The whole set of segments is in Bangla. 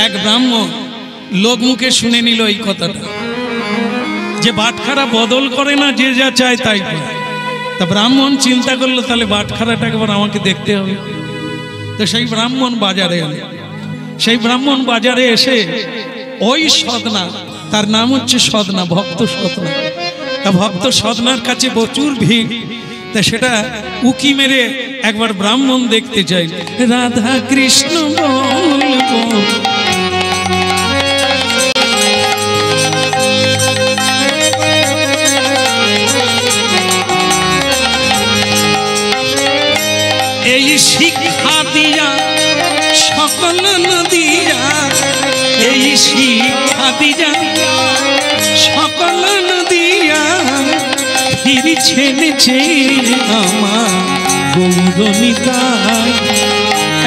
এক ব্রাহ্মণ লোক মুখে শুনে নিল এই কথাটা যে বাটখারা বদল করে না, যে যা চায় তাই করে। তা ব্রাহ্মণ চিন্তা করলো তাহলে বাটখারাটাকে এবার আমাকে দেখতে হবে। তো সেই ব্রাহ্মণ বাজারে এলো। সেই ব্রাহ্মণ বাজারে এসে ওই সদনা, তার নাম হচ্ছে সদনা, ভক্ত সদনা। তা ভক্ত সদনার কাছে প্রচুর ভিড়। তা সেটা উকি মেরে একবার ব্রাহ্মণ দেখতে চাই। রাধা কৃষ্ণ বলবো, এই শিক্ষা দিয়া সকল নদিয়া, এই শিক্ষা দিয়া সকল নদিয়া ফিরছেন যে আমার গৌরনিতাই।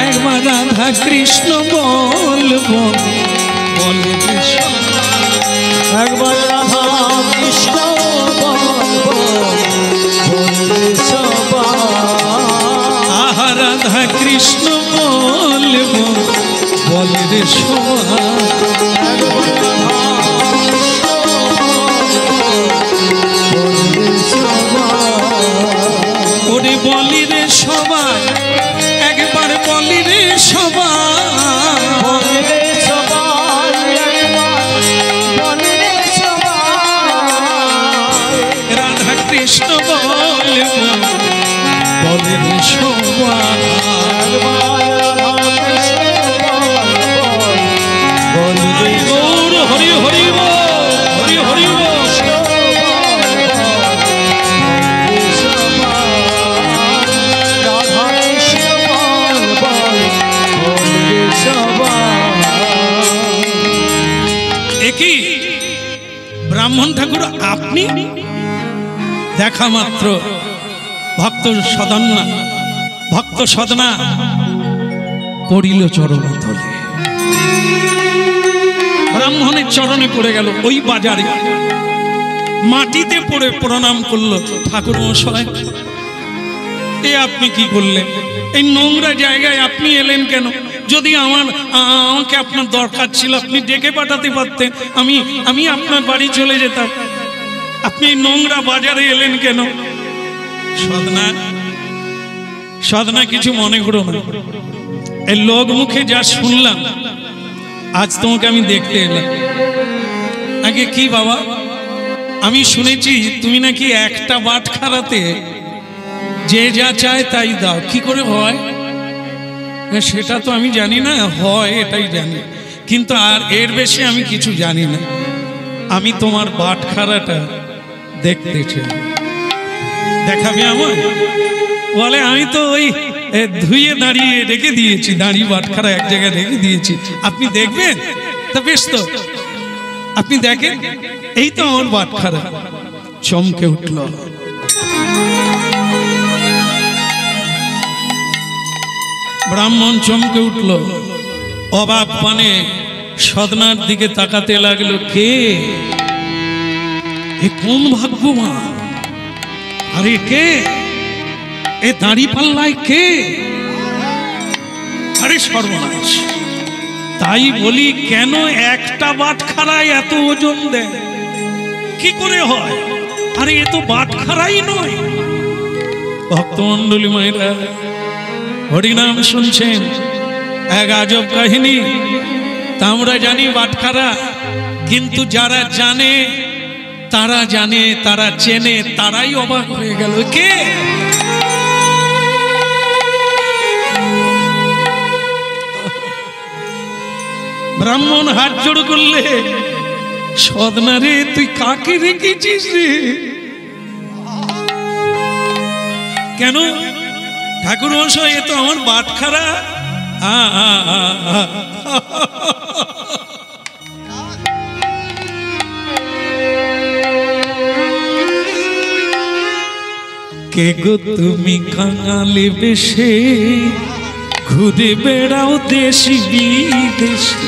একবার রাধা কৃষ্ণ বলবো, বলে একবার রাধা কৃষ্ণ বলবো, আহা রাধা কৃষ্ণ বলবো, বলে রে সবাই। ওরে বলি রে সবাই, একবার বলি রে সবাই, রাধা কৃষ্ণ বলবো, বলে রে সবাই। গৌর হরি হরি বল, হরি হরি বল। একই ব্রাহ্মণ ঠাকুর আপনি? দেখা মাত্র ভক্ত সদনা পড়িল চরণ তলে। ব্রাহ্মণের চরণে পড়ে গেল। ওই বাজারে মাটিতে পড়ে প্রণাম করলো। ঠাকুর মশাই, এ আপনি কি করলেন? এই নোংরা জায়গায় আপনি এলেন কেন? যদি আমাকে আপনার দরকার ছিল আপনি ডেকে পাঠাতে পারতেন, আমি আপনার বাড়ি চলে যেতাম। আপনি এই নোংরা বাজারে এলেন কেন? সদনা কিছু মনে করো না, এই লোক মুখে যা শুনলাম আজ তোমাকে আমি দেখতে এলাম। আগে কি বাবা, আমি শুনেছি তুমি নাকি একটা বাটখারাতে যে যা চায় তাই দাও। কি করে হয় সেটা তো আমি জানি না, হয় এটাই জানি, কিন্তু আর এর বেশি আমি কিছু জানি না। আমি তোমার বাটখারাটা দেখতে চাই, দেখাবে আমার? বলে আমি তো ওই ধুয়ে দাঁড়িয়ে রেখে দিয়েছি, দাঁড়িয়ে বাটখারা এক জায়গায় রেখে দিয়েছি, আপনি দেখবেন? তা বেশ, তো আপনি দেখেন, এই তো আমার বাটখারা। চমকে উঠল। ব্রাহ্মণ চমকে উঠল, অবাক পানে সদনার দিকে তাকাতে লাগলো। কে এ? কোন ভাগ্যবান? আরে কে এ? দাঁড়ি পাল্লায় কে? আরে সর্বনাশ! তাই বলি, কেন একটা বাটখারায় এত ওজন দেয়? কি করে হয়? আরে এ তো বাটখারাই নয়। ভক্তমণ্ডলী মায়েরা, হরিনাম শুনছেন, এক আজব কাহিনী। তা আমরা জানি বাটখারা, কিন্তু যারা জানে, তারা চেনে, তারাই অবাক হয়ে গেল। কে? ব্রাহ্মণ হাত জোড় করলে, সদনা রে তুই কাকে রেখেছিস রে? কেন? ঠাকুর মশাই, এ তো আমার বাটখারা। কে গো তুমি কাঙালি বেশে ঘুরে বেড়াও দেশ বিদেশে?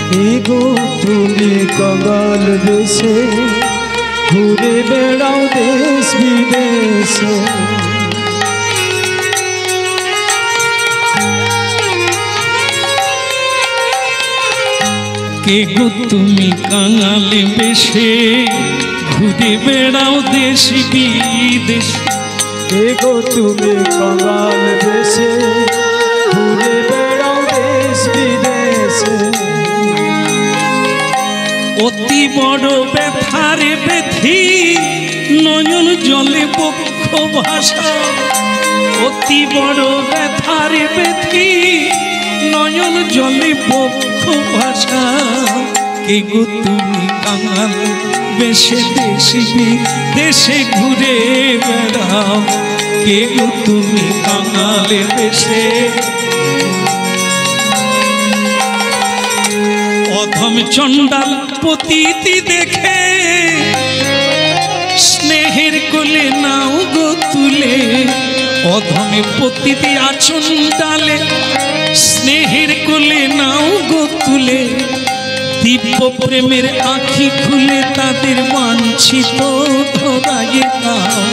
কে গো তুমি কাঙাল বেশে ঘুরে বেড়াও দেশ বিদেশে? কে গো তুমি কাঙালে বেশে ঘুরে বেড়াও দেশ বিদেশ। কে গো তুমি কাঙাল বেশে ঘুরে বেড়াও দেশ বিদেশে। অতি বড় ব্যথারে ব্যথি নয়ন জলে বক্ষ ভাষা। অতি বড় ব্যথারে ব্যথি নয়ন জলে বক্ষ ভাষা। কে গো তুমি কাঙাল বেশে দেশ বিদেশে ঘুরে বেড়াও। কে গো তুমি কাঙালে বেশে। অধম চণ্ডাল পতিতি দেখে স্নেহের কোলে নাও গো তুলে। অধমে পতিতি আচণ্ডালে স্নেহের কোলে নাও গো তুলে। দিব্য প্রেমের আঁখি খুলে তাদের বাঞ্ছিত ধরায়ে দাও।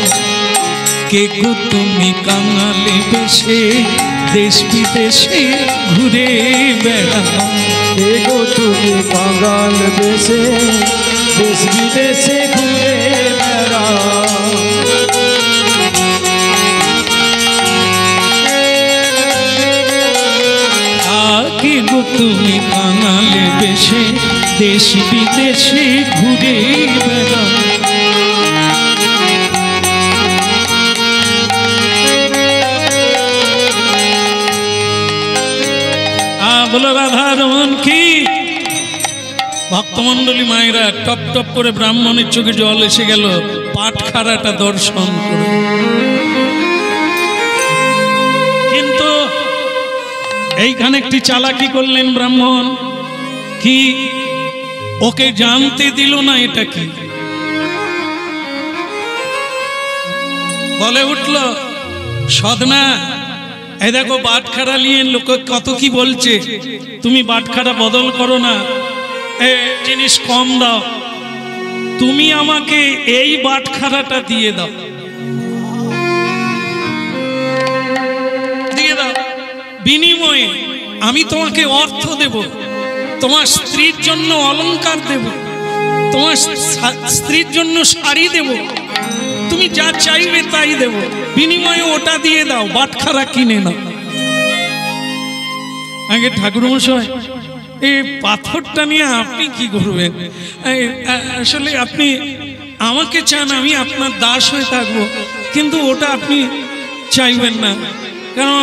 কে গো তুমি কাঙালে বেশে দেশ বিদেশে ঘুরে বেড়াও। কে গো তুমি কাঙাল বেশে দেশ বিদেশে ঘুরে বেড়াও। কে গো তুমি কাঙালে বেশে দেশ বিদেশে ঘুরে বেড়াও। বলো রাধা রমন কি। ভক্তমন্ডলী মায়েরা টপ টপ করে ব্রাহ্মণের চোখে জল এসে গেল পাটখারাটা দর্শন করে। কিন্তু এইখানে একটি চালাকি করলেন ব্রাহ্মণ, কি ওকে জানতে দিল না এটা কি। বলে উঠল সদনা এই দেখো বাটখারা নিয়ে লোক কত কি বলছে, তুমি বাটখারা বদল করো না, জিনিস কম দাও, তুমি আমাকে এই বাটখারাটা দিয়ে দাও, দিয়ে দাও, বিনিময়ে আমি তোমাকে অর্থ দেব, তোমার স্ত্রীর জন্য অলংকার দেব, তোমার স্ত্রীর জন্য শাড়ি দেব, তুমি যা চাইবে তাই দেব, বিনিময়ে ওটা দিয়ে দাও, বাটখারা কিনে নাও। আগে ঠাকুর মশাই এই পাথরটা নিয়ে আপনি কি করবেন? আসলে আপনি আমাকে চান আমি আপনার দাস হয়ে থাকবো, কিন্তু ওটা আপনি চাইবেন না, কারণ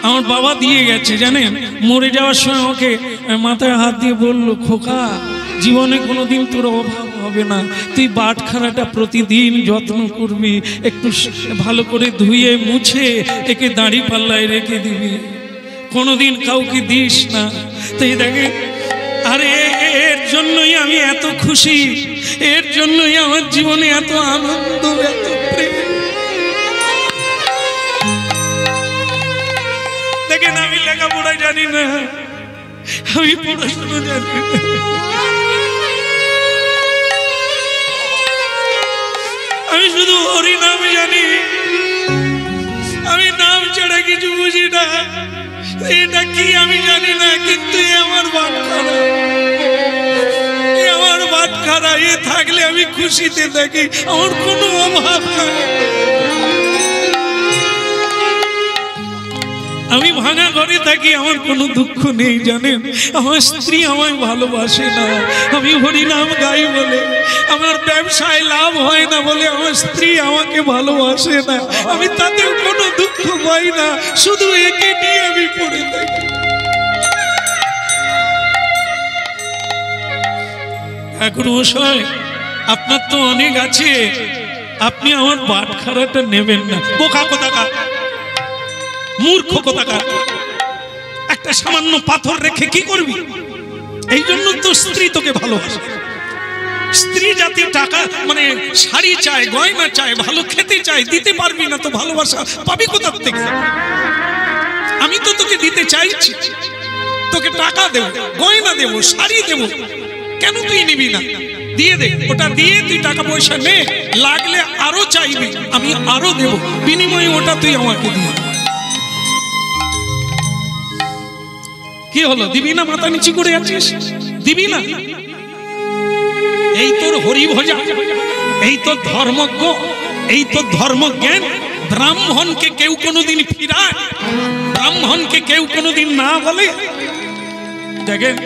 আমার বাবা দিয়ে গেছে জানেন, মরে যাওয়ার সময় আমাকে মাথায় হাত দিয়ে বললো, খোকা জীবনে কোনোদিন তোর অভাব হবে না, তুই বাটখারাটা প্রতিদিন যত্ন করবি, একটু ভালো করে ধুয়ে মুছে একে দাড়ি পাল্লায় রেখে দিবি, কোনোদিন কাউকে দিস না। তাই দেখে আরে এর জন্যই আমি এত খুশি, এর জন্যই আমার জীবনে এত আনন্দ, এত প্রেম। দেখেন আমি লেখাপড়া জানি না, আমি পড়াশোনা জানি না, আমি শুধু হরি নাম জানি, আমি নাম ছাড়া কিছু বুঝি না, এটা কি আমি জানি না, কিন্তু আমার বাটখারা, আমার বাটখারা এ থাকলে আমি খুশিতে থাকি, আমার কোনো অভাব নাই। আমি ভাঙা ঘরে থাকি, আমার কোনো দুঃখ নেই জানেন, আমার স্ত্রী আমায় ভালোবাসে না, আমি হরিনাম গাই বলে, আমার ব্যবসায় লাভ হয় না বলে আমার স্ত্রী আমাকে ভালোবাসে না, আমি তাতেও কোনো দুঃখ পাই না, শুধু একে নিয়ে আমি পড়ে থাকি। ঠাকুর মশাই আপনার তো অনেক আছে, আপনি আমার বাটখারাটা নেবেন না। বোকা কোথাকার, মূর্খ কোথাকার, একটা সামান্য পাথর রেখে কি করবি? এই জন্য তো স্ত্রী তোকে ভালোবাসে। স্ত্রী জাতি টাকা মানে শাড়ি চায়, গয়না চায়, ভালো খেতে চায়, দিতে পারবি না তো ভালোবাসা পাবি কোথার থেকে? আমি তো তোকে দিতে চাইছি, তোকে টাকা দেব, গয়না দেব, শাড়ি দেব, কেন তুই নিবি না? দিয়ে দে, ওটা দিয়ে তুই টাকা পয়সা নে, লাগলে আরো চাইবি, আমি আরো দেব, বিনিময়ে ওটা তুই আমাকে দিয়ে। কি হলো, দিবি না? মাথা নিচু করে আছিস, দিবি না? এই তোর হরি ভজা, এই তোর ধর্মজ্ঞ, এই তোর ধর্মজ্ঞান। ব্রাহ্মণকে কেউ কোনোদিন ফিরায়? ব্রাহ্মণকে কেউ কোনোদিন না বলে? দেখেন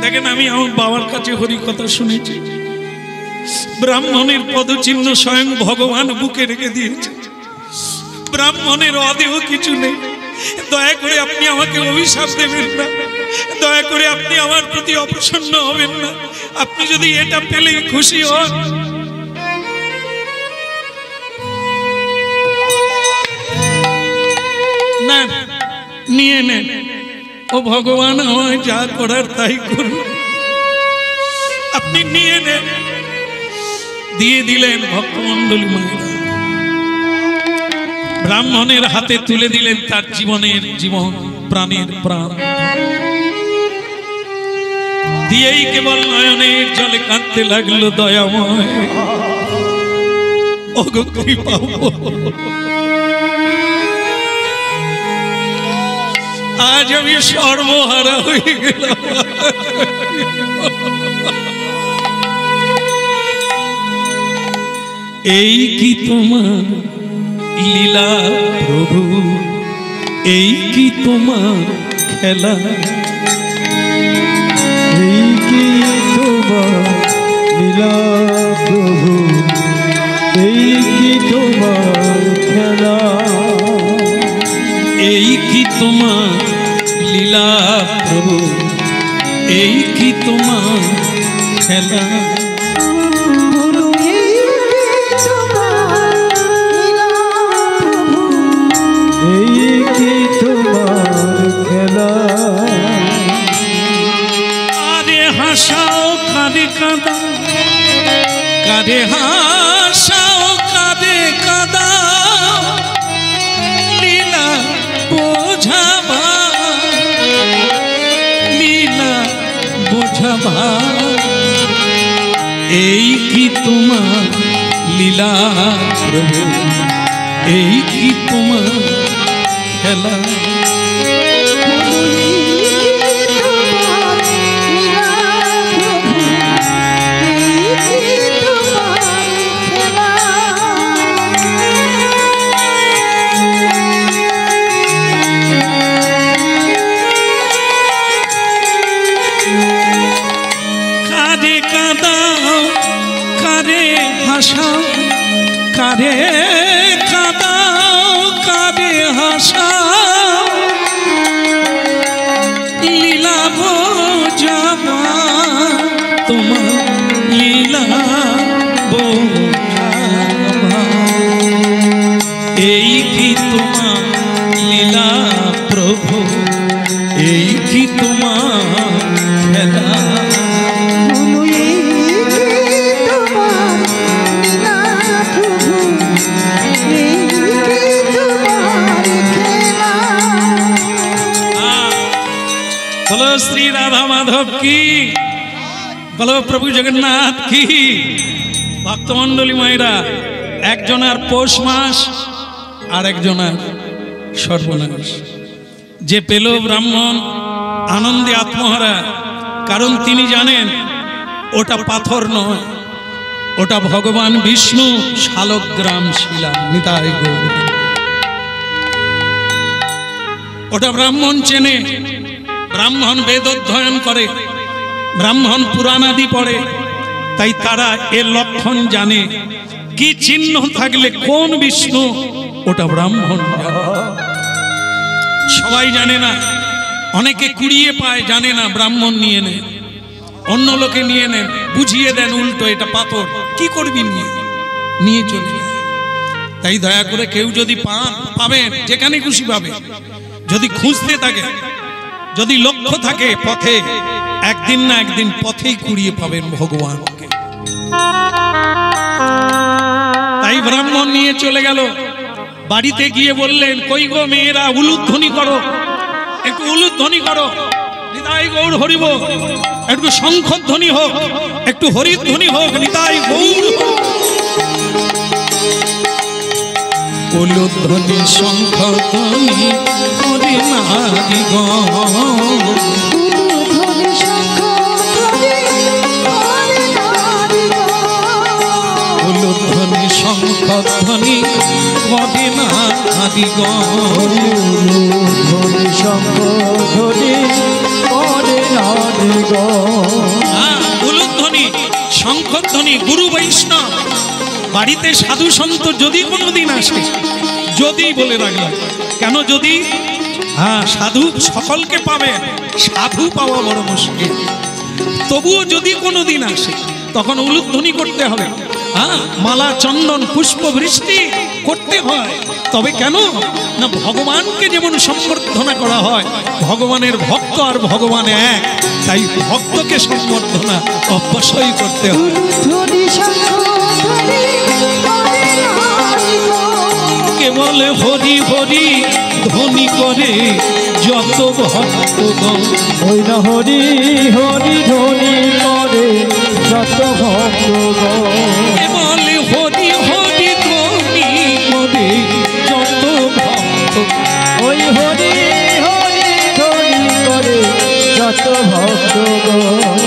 দেখেন, আমি আমার বাবার কাছে হরি কথা শুনেছি। ব্রাহ্মণের পদচিহ্ন স্বয়ং ভগবান বুকে রেখে দিয়েছে। ব্রাহ্মণের অদেহ কিছু নেই। দয়া করে আপনি আমাকে অভিশাপ দেবেন না, দয়া করে আপনি আমার প্রতি অপ্রসন্ন হবেন না। আপনি যদি এটা পেলেই খুশি হন। না, নিয়ে নেন। ও ভগবান, আমায় যা করার তাই করুন, আপনি নিয়ে নেন। দিয়ে দিলেন ভক্তমণ্ডলী মায়েরা, ব্রাহ্মণের হাতে তুলে দিলেন তার জীবনের জীবন, প্রাণের প্রাণ। দিয়েই কেবল নয়নের জলে কাঁদতে লাগলো, দয়াময় ও গো কৃপা, আজ আমি সর্বহারা হয়ে গেলাম। এই কি তোমার লীলা প্রভু, এই কি তোমার খেলা, এই কি তোমার লীলা প্রভু, এই কি তোমার খেলা, এই কি তোমার লীলা প্রভু, এই কি তোমার খেলা। এই কি তোমার খেলা, কারে হাসাও কারে কাঁদা, কারে হাসাও কারে কাঁদা, লীলা বোঝাবা, লীলা বোঝাবা। এই কি তোমার লীলা প্রভু, এই কি তোমার খেলা। কারে কাঁদাও কারে হাসাও, কারে কাঁদাও কারে হাসাও, লীলা বোঝাবা, তোমার লীলা বোঝাবা। এই কি তোমার লীলা প্রভু, এই কি তোমার খেলা। বলো শ্রী রাধা মাধব কি, বলো প্রভু জগন্নাথ কি। ভক্তমণ্ডলী মায়েরা, একজনের পৌষ মাস আর একজনের সর্বনাশ। যে পেল ব্রাহ্মণ আনন্দে আত্মহারা, কারণ তিনি জানেন ওটা পাথর নয়, ওটা ভগবান বিষ্ণু শালগ্রাম শিলা, নিতাই গৌর। ওটা ব্রাহ্মণ চেনে, ব্রাহ্মণ বেদ অধ্যয়ন করে, ব্রাহ্মণ পুরাণ আদি পড়ে, তাই তারা এর লক্ষণ জানে। কি চিহ্ন থাকলে কোন বিষ্ণু, ওটা ব্রাহ্মণ জানে। সবাই জানে না, অনেকে কুড়িয়ে পায়, জানে না, ব্রাহ্মণ নিয়ে নেন, অন্য লোকে নিয়ে নেন, বুঝিয়ে দেন উল্টো এটা পাথর, কি করবি নিয়ে, নিয়ে চলে যায়। তাই দয়া করে কেউ যদি পান, পাবেন, যেখানে খুশি পাবে। যদি খুঁজতে থাকে, যদি লক্ষ্য থাকে পথে, একদিন না একদিন পথেই কুড়িয়ে পাবেন ভগবানকে। তাই ব্রাহ্মণ নিয়ে চলে গেল, বাড়িতে গিয়ে বললেন, কই গো মেয়েরা, উলুধ্বনি করো, একটু উলুধ্বনি করো, নিতাই গৌর হরিব, একটু শঙ্খধ্বনি হোক, একটু হরিধ্বনি হোক, নিতাই গৌর। উলুধ্বনি শঙ্খ ধ্বনি করে নারীগণ। উলুধ্বনি শঙ্খ ধ্বনি করে নারীগণ। উলুধ্বনি শঙ্খ ধ্বনি করে নারীগণ। উলুধ্বনি শঙ্খধ্বনি গুরু বৈষ্ণব বাড়িতে সাধু সন্ত যদি কোনোদিন আসে, যদি বলে রাখলাম কেন, যদি সাধু সকলকে পাবে, সাধু পাওয়া বড় মুশকিল, তবুও যদি কোনোদিন আসে তখন উলুধ্বনি করতে হবে। মালা চন্দন পুষ্প বৃষ্টি করতে হয়। তবে কেন না, ভগবানকে যেমন সম্বর্ধনা করা হয়, ভগবানের ভক্ত আর ভগবান এক, তাই ভক্তকে সম্বর্ধনা অবশ্যই করতে হয়। কেবল হরি হরি ধ্বনি করে যত ভক্তগণ। ওই না হরি হরি ধ্বনি করে যত ভক্তগণ। কেবল হরি হরি ধ্বনি করে যত ভক্ত। ওই হরি হরি ধ্বনি করে যত ভক্তগণ।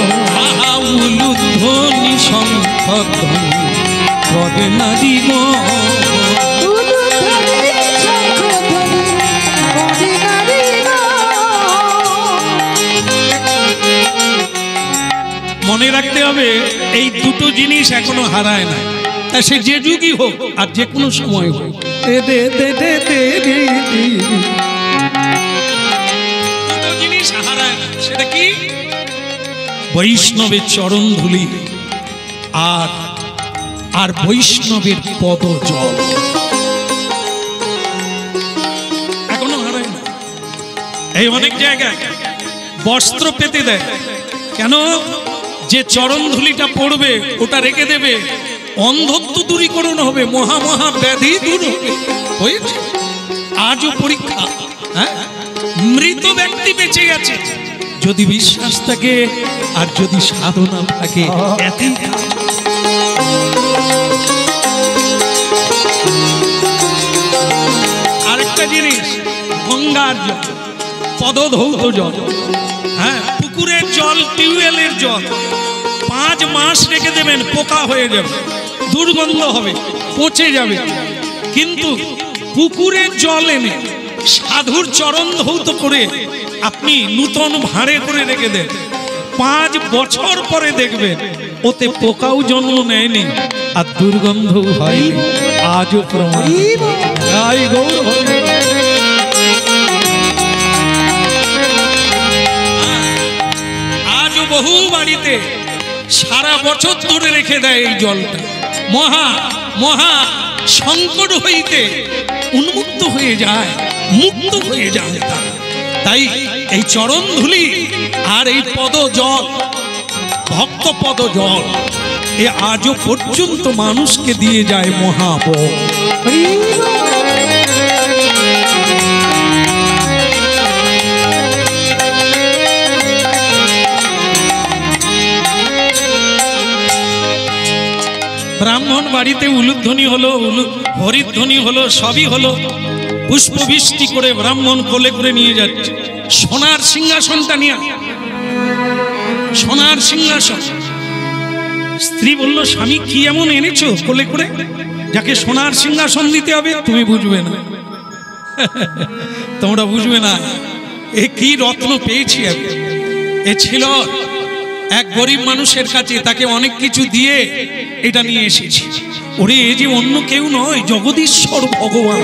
উলুধ্বনি শঙ্খ ধ্বনি করে নারীগণ। মনে রাখতে হবে এই দুটো জিনিস এখনো হারায় না, তা সে যে যুগই হোক আর যে কোনো সময় হোক। দুটো জিনিস হারায় না, সেটা কি? বৈষ্ণবের চরণ ধুলি আর বৈষ্ণবের পদ জল এখনো হারায় না। এই অনেক জায়গায় বস্ত্র পেতে দেয়, কেন? যে চরণ ধুলিটা পড়বে ওটা রেখে দেবে, অন্ধত্ব দূরীকরণ হবে, মহা মহা ব্যাধি দূর হবে। হয়েছে আজও পরীক্ষা। মৃত ব্যক্তি বেঁচে গেছে, যদি বিশ্বাস থাকে আর যদি সাধনা থাকে, এতই কাজ। আরেকটা জিনিস, গঙ্গার জল, পদধৌত জল, পুকুরের জল, টিউবওয়েলের জল 5 মাস রেখে দেবেন, পোকা হয়ে যাবে, দুর্গন্ধ হবে, পচে যাবে। কিন্তু পুকুরের জল এনে সাধুর চরণ ধৌত করে আপনি নূতন ভাঁড়ে করে রেখে দেন, 5 বছর পরে দেখবেন ওতে পোকাও জন্ম নেয়নি আর দুর্গন্ধও হয়নি। আজও প্রমাণ। আজও বহু বাড়িতে সারা বছর ধরে রেখে দেয় এই জলটা, মহা মহা সংকট হইতে উন্মুক্ত হয়ে যায়, মুক্ত হয়ে যায় তারা। তাই এই চরণ ধুলি আর এই পদ জল, ভক্ত পদ জল, এ আজও পর্যন্ত মানুষকে দিয়ে যায় মহাবল। ব্রাহ্মণ বাড়িতে উলুধ্বনি হলো, হরিধ্বনি হলো, সবই হলো, পুষ্পবৃষ্টি করে ব্রাহ্মণ কোলে করে নিয়ে যাচ্ছে সোনার সিংহাসনটা নিয়ে। সোনার সিংহাসন। স্ত্রী বলল, স্বামী কি এমন এনেছো কোলে করে যাকে সোনার সিংহাসন দিতে হবে? তুমি বুঝবে না, তোমরা বুঝবে না, এ কি রত্ন পেয়েছি আমি। এ ছিল এক গরিব মানুষের কাছে, তাকে অনেক কিছু দিয়ে এটা নিয়ে এসেছি। ওরে, এ যে অন্য কেউ নয়, জগদীশ্বর ভগবান।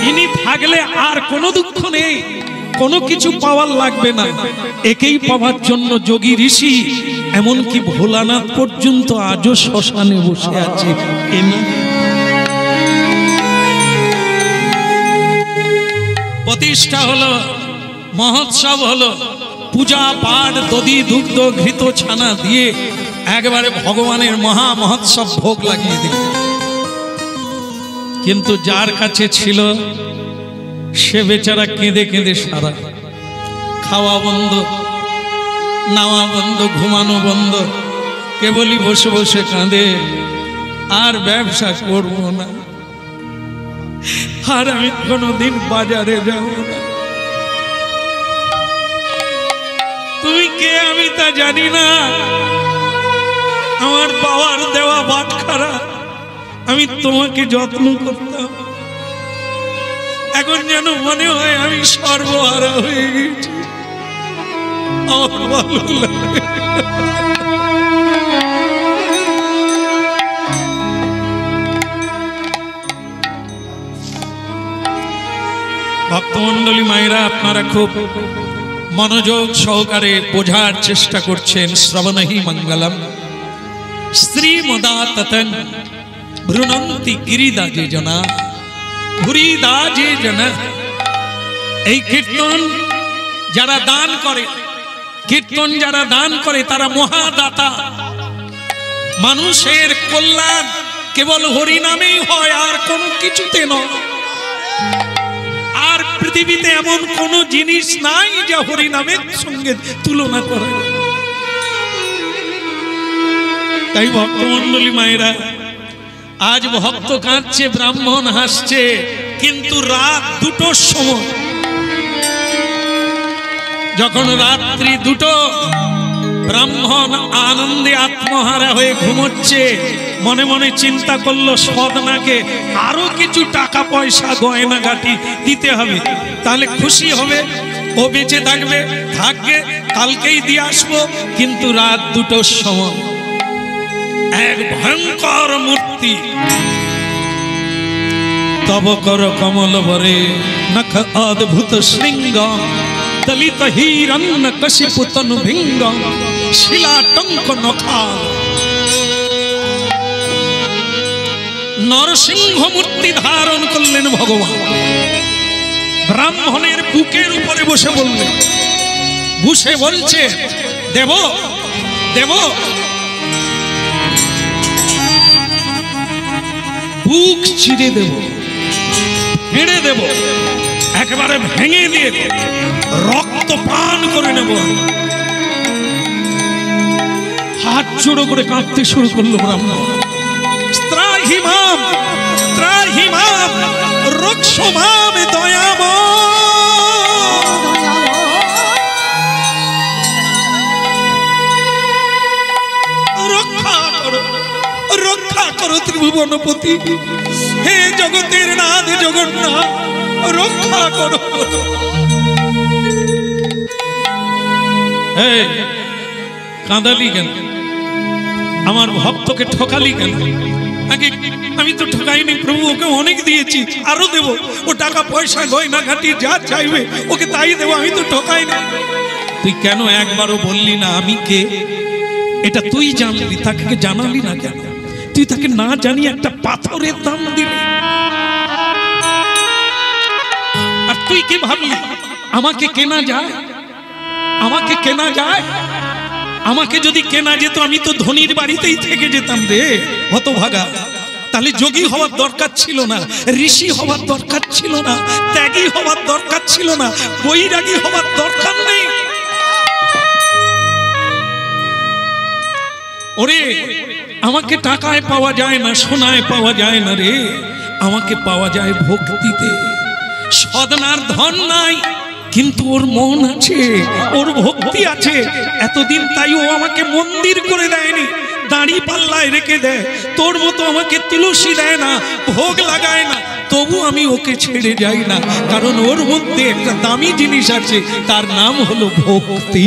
ইনি থাকলে আর কোনো দুঃখ নেই, কোনো কিছু পাওয়ার লাগবে না। একেই পাওয়ার জন্য যোগী ঋষি, এমনকি ভোলানাথ পর্যন্ত আজও শ্মশানে বসে আছে। প্রতিষ্ঠা হলো, মহোৎসব হলো, পূজা পাঠ, দধি দুগ্ধ ঘৃত ছানা দিয়ে একবারে ভগবানের মহা মহোৎসব ভোগ লাগিয়ে দিল। কিন্তু যার কাছে ছিল সে বেচারা কেঁদে কেঁদে সারা, খাওয়া বন্ধ, নাওয়া বন্ধ, ঘুমানো বন্ধ, কেবলই বসে বসে কাঁদে। আর ব্যবসা করব না, আর আমি কোনোদিন বাজারে যাব না। তুমি কে আমি তা জানি না, আমার বাবার দেওয়া বাটখারা আমি তোমাকে যত্ন করতাম, এখন যেন মনে হয় আমি সর্বহারা হয়ে গেছি। আমার ভালো লাগে। ভক্তমণ্ডলী মায়েরা, আপনারা খুব মনোযোগ সহকারে বোঝার চেষ্টা করছেন। শ্রবণহি মঙ্গলম শ্রীমদাততন ভ্রুনন্তি গিরিদাজে জনা ভুরিদাজে জনা। এই কীর্তন যারা দান করে, কীর্তন যারা দান করে তারা মহাদাতা। মানুষের কল্যাণ কেবল হরি নামেই হয়, আর কোনো কিছুতে নয়। আর পৃথিবীতে এমন কোন জিনিস নাই যা হরি নামের সঙ্গে তুলনা করে। তাই ভক্তমণ্ডলী মায়েরা, আজ ভক্ত কাঁদছে, ব্রাহ্মণ হাসছে, কিন্তু রাত 2টোর সময়, যখন রাত্রি 2টো, ব্রাহ্মণ আনন্দে আত্মহারা হয়ে ঘুমোচ্ছে, মনে মনে চিন্তা করলো সদনাকে আরো কিছু টাকা পয়সা গয়না গাটি দিতে হবে, তাহলে খুশি হবে, ও বেঁচে থাকবে, থাকবে, কালকেই দিয়ে আসবো। কিন্তু রাত 2টোর সময় এক ভয়ঙ্কর মূর্তি, তব কর কমল বরে নখ অদ্ভুত শৃঙ্গ দলিত হিরণ্য কশিপু তনু ভিঙ্গ শিলাটঙ্ক নখাল। নরসিংহ মূর্তি ধারণ করলেন ভগবান, ব্রাহ্মণের বুকের উপরে বসে বললেন, বসে বলছে, দেব দেব। বুক চিরে দেব, হেঁড়ে দেব, একেবারে ভেঙে দিয়ে রক্ত পান করে নেব। হাত জোড়ো করে কাঁদতে শুরু করলো ব্রাহ্মণ। ত্রাহিমাম ত্রাহিমাম রক্ষমাম দয়াম। রক্ষা করো, রক্ষা করো ত্রিভুবনপতি, হে জগতের নাথ জগন্নাথ, রক্ষা করো। কাঁদালি কেন? আমার ভক্তকে ঠকালি কেন? আগে আমি তো ঠকাইনি প্রভু, ওকে অনেক দিয়েছি, আরো দেব। ও টাকা পয়সা গয়না ঘাটি যা চাইবে ওকে তাই দেবো, আমি তো ঠকাইনি। তুই কেন একবারও বললি না আমি কে? এটা তুই জানলি, তাকে জানালি না কেন? তুই তাকে না জানিয়ে একটা পাথরের দাম দিলি। আর তুই কি ভাবলি আমাকে কেনা যায়? আমাকে কেনা যায়? আমাকে যদি কেনা যেত আমি তো ধনীর বাড়িতেই থেকে যেতাম রে হতভাগা। তাহলে যোগী হওয়ার দরকার ছিল না, ঋষি হওয়ার দরকার ছিল না, ত্যাগী হওয়ার দরকার ছিল না, বৈরাগী হওয়ার দরকার নেই। ওরে, আমাকে টাকায় পাওয়া যায় না, সোনায় পাওয়া যায় না রে, আমাকে পাওয়া যায় ভক্তিতে। সদনার ধন নাই, কিন্তু ওর মন আছে, ওর ভক্তি আছে। এতদিন তাই ও আমাকে মন্দির করে দেয়নি, দাঁড়ি পাল্লায় রেখে দেয়। তোর মতো আমাকে তুলসী দেয় না, ভোগ লাগায় না, তবু আমি ওকে ছেড়ে যাই না, কারণ ওর মধ্যে একটা দামি জিনিস আছে, তার নাম হলো ভক্তি।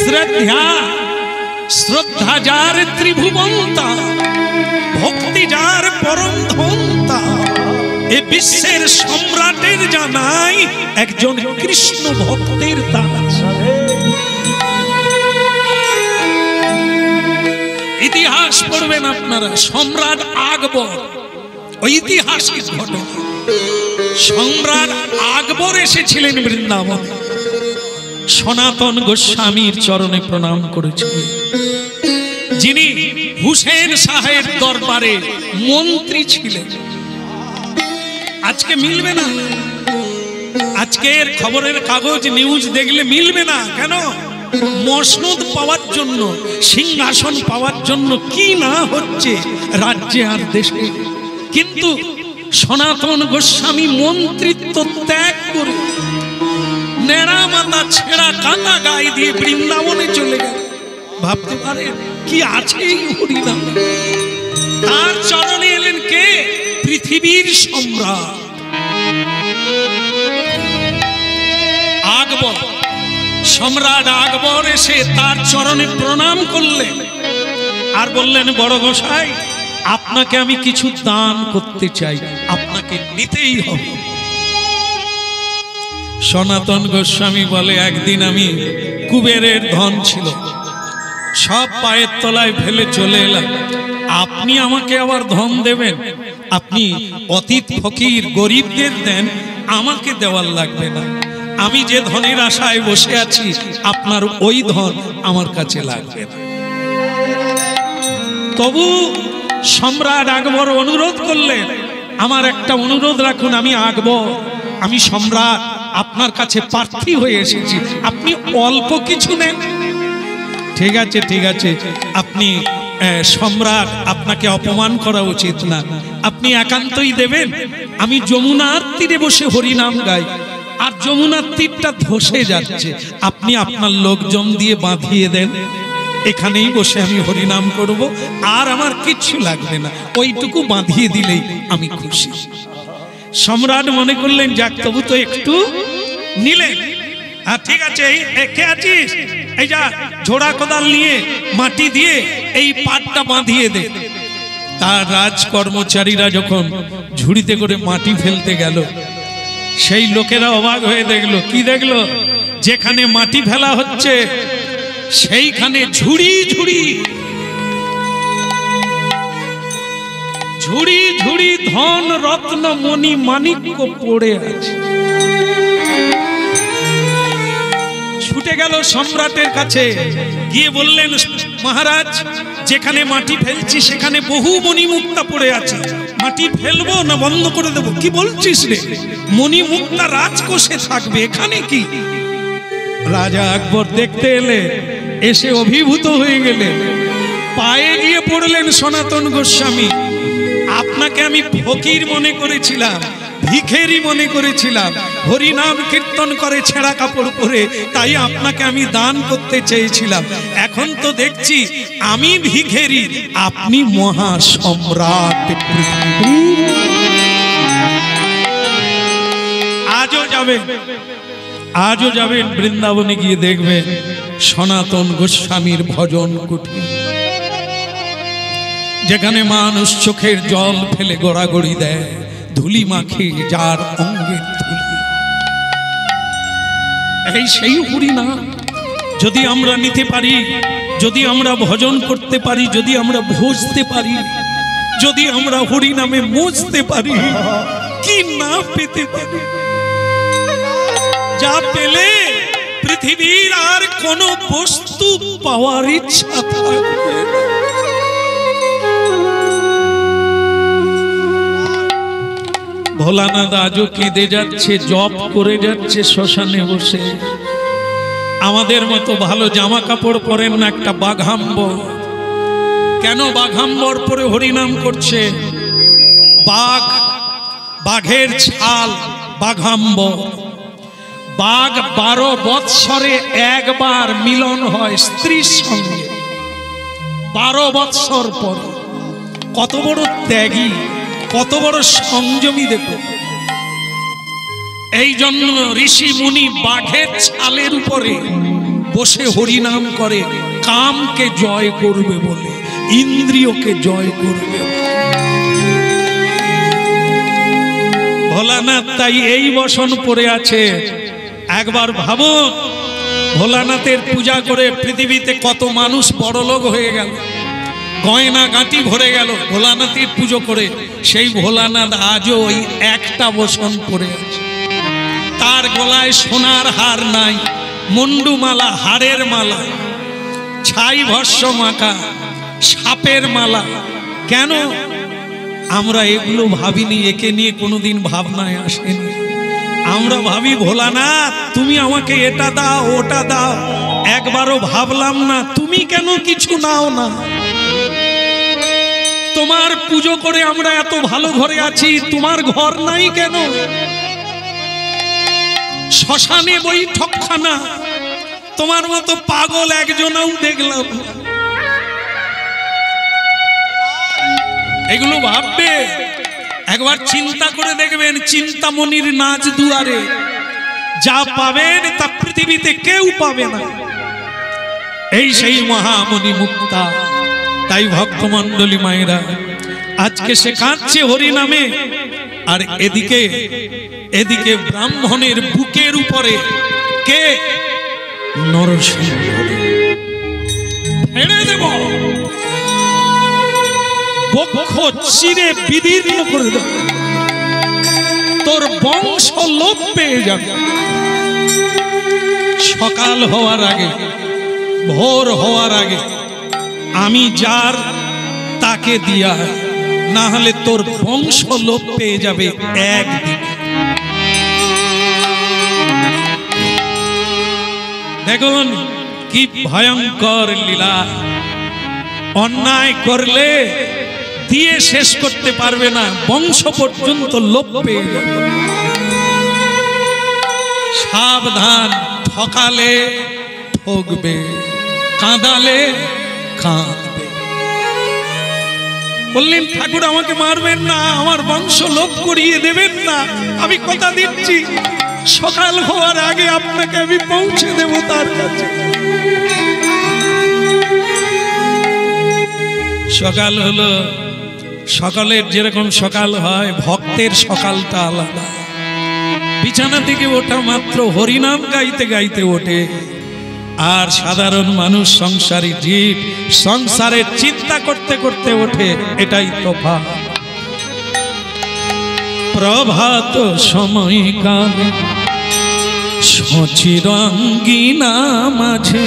শ্রদ্ধা, শ্রদ্ধা যার ত্রিভুবন্তা, ভক্তি যার পরম ধন্তা। এ বিশ্বের সম্রাটের জানাই একজন কৃষ্ণ ভক্তের দাস। ইতিহাস পড়বেন আপনারা, সম্রাট আকবর, ঐতিহাসিক ঘটনা। সম্রাট আকবর এসেছিলেন বৃন্দাবন, সনাতন গোস্বামীর চরণে প্রণাম করেছিলেন, যিনি হুসেন শাহের দরবারে মন্ত্রী ছিলেন। আজকে মিলবে না, আজকের খবরের কাগজ নিউজ দেখলে মিলবে না। কেন? মসনদ পাওয়ার জন্য, সিংহাসন পাওয়ার জন্য কি না হচ্ছে রাজ্যে আর দেশে। কিন্তু সনাতন গোস্বামী মন্ত্রিত্ব ত্যাগ করে নেড়া মাথা ছেঁড়া কাঁথা গায়ে দিয়ে বৃন্দাবনে চলে গেল। ভাবতে পারে কি আছে এই হরিনাম। তার চরণে এলেন কে? পৃথিবীর সম্রাট আকবর। সম্রাট আকবর এসে তার চরণে প্রণাম করলেন আর বললেন, বড় গোসাই, আপনাকে আমি কিছু দান করতে চাই, আপনাকে নিতেই হবে। সনাতন গোস্বামী বলে, একদিন আমি কুবেরের ধন ছিল, সব পায়ের তলায় ফেলে চলে এলাম, আপনি আমাকে আবার ধন দেবেন? আপনি অতীত ফকির গরিবদের দেন, আমাকে দেওয়ার লাগবে না। আমি যে ধনের আশায় বসে আছি, আপনার ওই ধন আমার কাছে লাগবে না। তবু সম্রাট আকবর অনুরোধ করলেন, আমার একটা অনুরোধ রাখুন, আমি আকবর, আমি সম্রাট, আপনার কাছে প্রার্থী হয়ে এসেছি, আপনি অল্প কিছু নেন। ঠিক আছে, ঠিক আছে, আপনি সম্রাট, আপনাকে অপমান করা উচিত না, আপনি একান্তই দেবেন। আমি যমুনার তীরে বসে হরিনাম গাই, আর যমুনার তীরটা ধসে যাচ্ছে, আপনি আপনার লোকজন দিয়ে বাঁধিয়ে দেন, এখানেই বসে আমি হরিনাম করব, আর আমার কিচ্ছু লাগবে না, ওইটুকু বাঁধিয়ে দিলেই আমি খুশি। সম্রাট মনে করলেন, যাক তবু তো একটু নিলেন। আর ঠিক আছে, কে আছিস, এই যা ঝোড়া কোদাল নিয়ে মাটি দিয়ে এই পাটটা বাঁধিয়ে দে। তার রাজ কর্মচারীরা যখন ঝুড়িতে করে মাটি ফেলতে গেল, সেই লোকেরা অবাক হয়ে দেখলো, কি দেখলো, যেখানে মাটি ফেলা হচ্ছে সেইখানে ঝুড়ি ঝুড়ি ঝুড়ি ঝুড়ি ধন রত্ন মণি মাণিক্য পড়ে আছে। ছুটে গেল সম্রাটের কাছে, গিয়ে বললেন, মহারাজ, যেখানে মাটি ফেলছি সেখানে বহু মণিমুক্তা পড়ে আছে, মাটি ফেলবো না বন্ধ করে দেবো? কি বলছিস রে, মণিমুক্তা রাজকোষে থাকবে, এখানে কি? রাজা আকবর দেখতে এলে, এসে অভিভূত হয়ে গেলেন, পায়ে গিয়ে পড়লেন সনাতন গোস্বামী, আপনাকে আমি ফকির মনে করেছিলাম, ভিখেরি মনে করেছিলাম, হরিনাম কীর্তন করে ছেঁড়া কাপড় পরে, তাই আপনাকে আমি দান করতে চেয়েছিলাম, এখন তো দেখছি আমি ভিখেরি, আপনি মহা সম্রাট। আজও যাবেন বৃন্দাবনে, গিয়ে দেখবেন সনাতন গোস্বামীর ভজন কুটির, যেখানে মানুষ চোখের জল ফেলে গড়াগড়ি দেয়, ধুলি মাখে যার অঙ্গের ধুলি। এই সেই হরিনাম যদি আমরা নিতে পারি, যদি আমরা ভজন করতে পারি, যদি আমরা ভজতে পারি, যদি আমরা হরিনামে মজতে পারি, কি না পেতে পারি? যা পেলে পৃথিবীর আর কোন বস্তু পাওয়ার ইচ্ছা থাকবে না। ভোলানাথ আজও কেঁদে যাচ্ছে, জপ করে যাচ্ছে শ্মশানে বসে। আমাদের মতো ভালো জামা কাপড় পরেন না, একটা বাঘাম্বর। কেন বাঘাম্বর পরে হরিনাম করছে? বাঘের ছাল বাঘাম্বর। বাঘ 12 বৎসরে একবার মিলন হয় স্ত্রীর সঙ্গে, 12 বৎসর পর। কত বড় ত্যাগী, কত বড় সংযমী দেখো। এই জন্য ঋষি মুনি বাঘের ছালের উপরে বসে হরিনাম করে, কামকে জয় করবে বলে, ইন্দ্রিয়কে জয় করবে। ভোলানাথ তাই এই বসন পড়ে আছে। একবার ভাবুন, ভোলানাথের পূজা করে পৃথিবীতে কত মানুষ বড়লোক হয়ে গেল, গয়না গাঁটি ভরে গেল ভোলানাথের পুজো করে। সেই ভোলানাথ আজও ওই একটা বসন পড়ে আছে। তার গলায় সোনার হার নাই, মুন্ডুমালা, হাড়ের মালা, ছাই ভস্য মাখা, সাপের মালা। কেন আমরা এগুলো ভাবিনি? একে নিয়ে কোনোদিন ভাবনায় আসেনি। আমরা ভাবি, ভোলানাথ তুমি আমাকে এটা দাও, ওটা দাও, একবারও ভাবলাম না তুমি কেন কিছু নাও না? তোমার পুজো করে আমরা এত ভালো ঘরে আছি, তোমার ঘর নাই কেন? শ্মশানে বৈঠকখানা, তোমার মতো পাগল একজনও দেখলাম। এগুলো ভাববে, একবার চিন্তা করে দেখবেন। চিন্তামণির নাচ দুয়ারে যা পাবেন তা পৃথিবীতে কেউ পাবে না। এই সেই মহামণি মুক্তা। তাই ভক্তমণ্ডলী মায়েরা, আজকে সে কাঁদছে হরি নামে, আর এদিকে ব্রাহ্মণের বুকের উপরে কে? নরসিংহ। ফেড়ে দেব, বক্ষ চিরে বিদীর্ণ করে দেব, তোর বংশ লোপ পেয়ে যাবে। সকাল হওয়ার আগে, ভোর হওয়ার আগে আমি যার তাকে দিয়া, না হলে তোর বংশ লোপ পেয়ে যাবে একদিন। দেখুন কি ভয়ঙ্কর লীলা। অন্যায় করলে দিয়ে শেষ করতে পারবে না, বংশ পর্যন্ত লোপ পেয়ে যাবে। সাবধান, ঠকালে ঠকবে, কাঁদালে কাঁদবে। বললেন ঠাকুর আমাকে মারবেন না, আমার বংশ লোপ করিয়ে দেবেন না। আমি কথা দিচ্ছি, সকাল হওয়ার আগে আপনাকে আমি পৌঁছে দেব তার কাছে। সকাল হলো, সকালের যেরকম সকাল হয়, ভক্তের সকালটা আলাদা। বিছানা থেকে ওঠা মাত্র হরিনাম গাইতে গাইতে ওঠে, আর সাধারণ মানুষ সংসারী জীব সংসারের চিন্তা করতে করতে ওঠে। এটাই তফাৎ। প্রভাত সময়কালে সচিরাঙ্গিনা মাঝে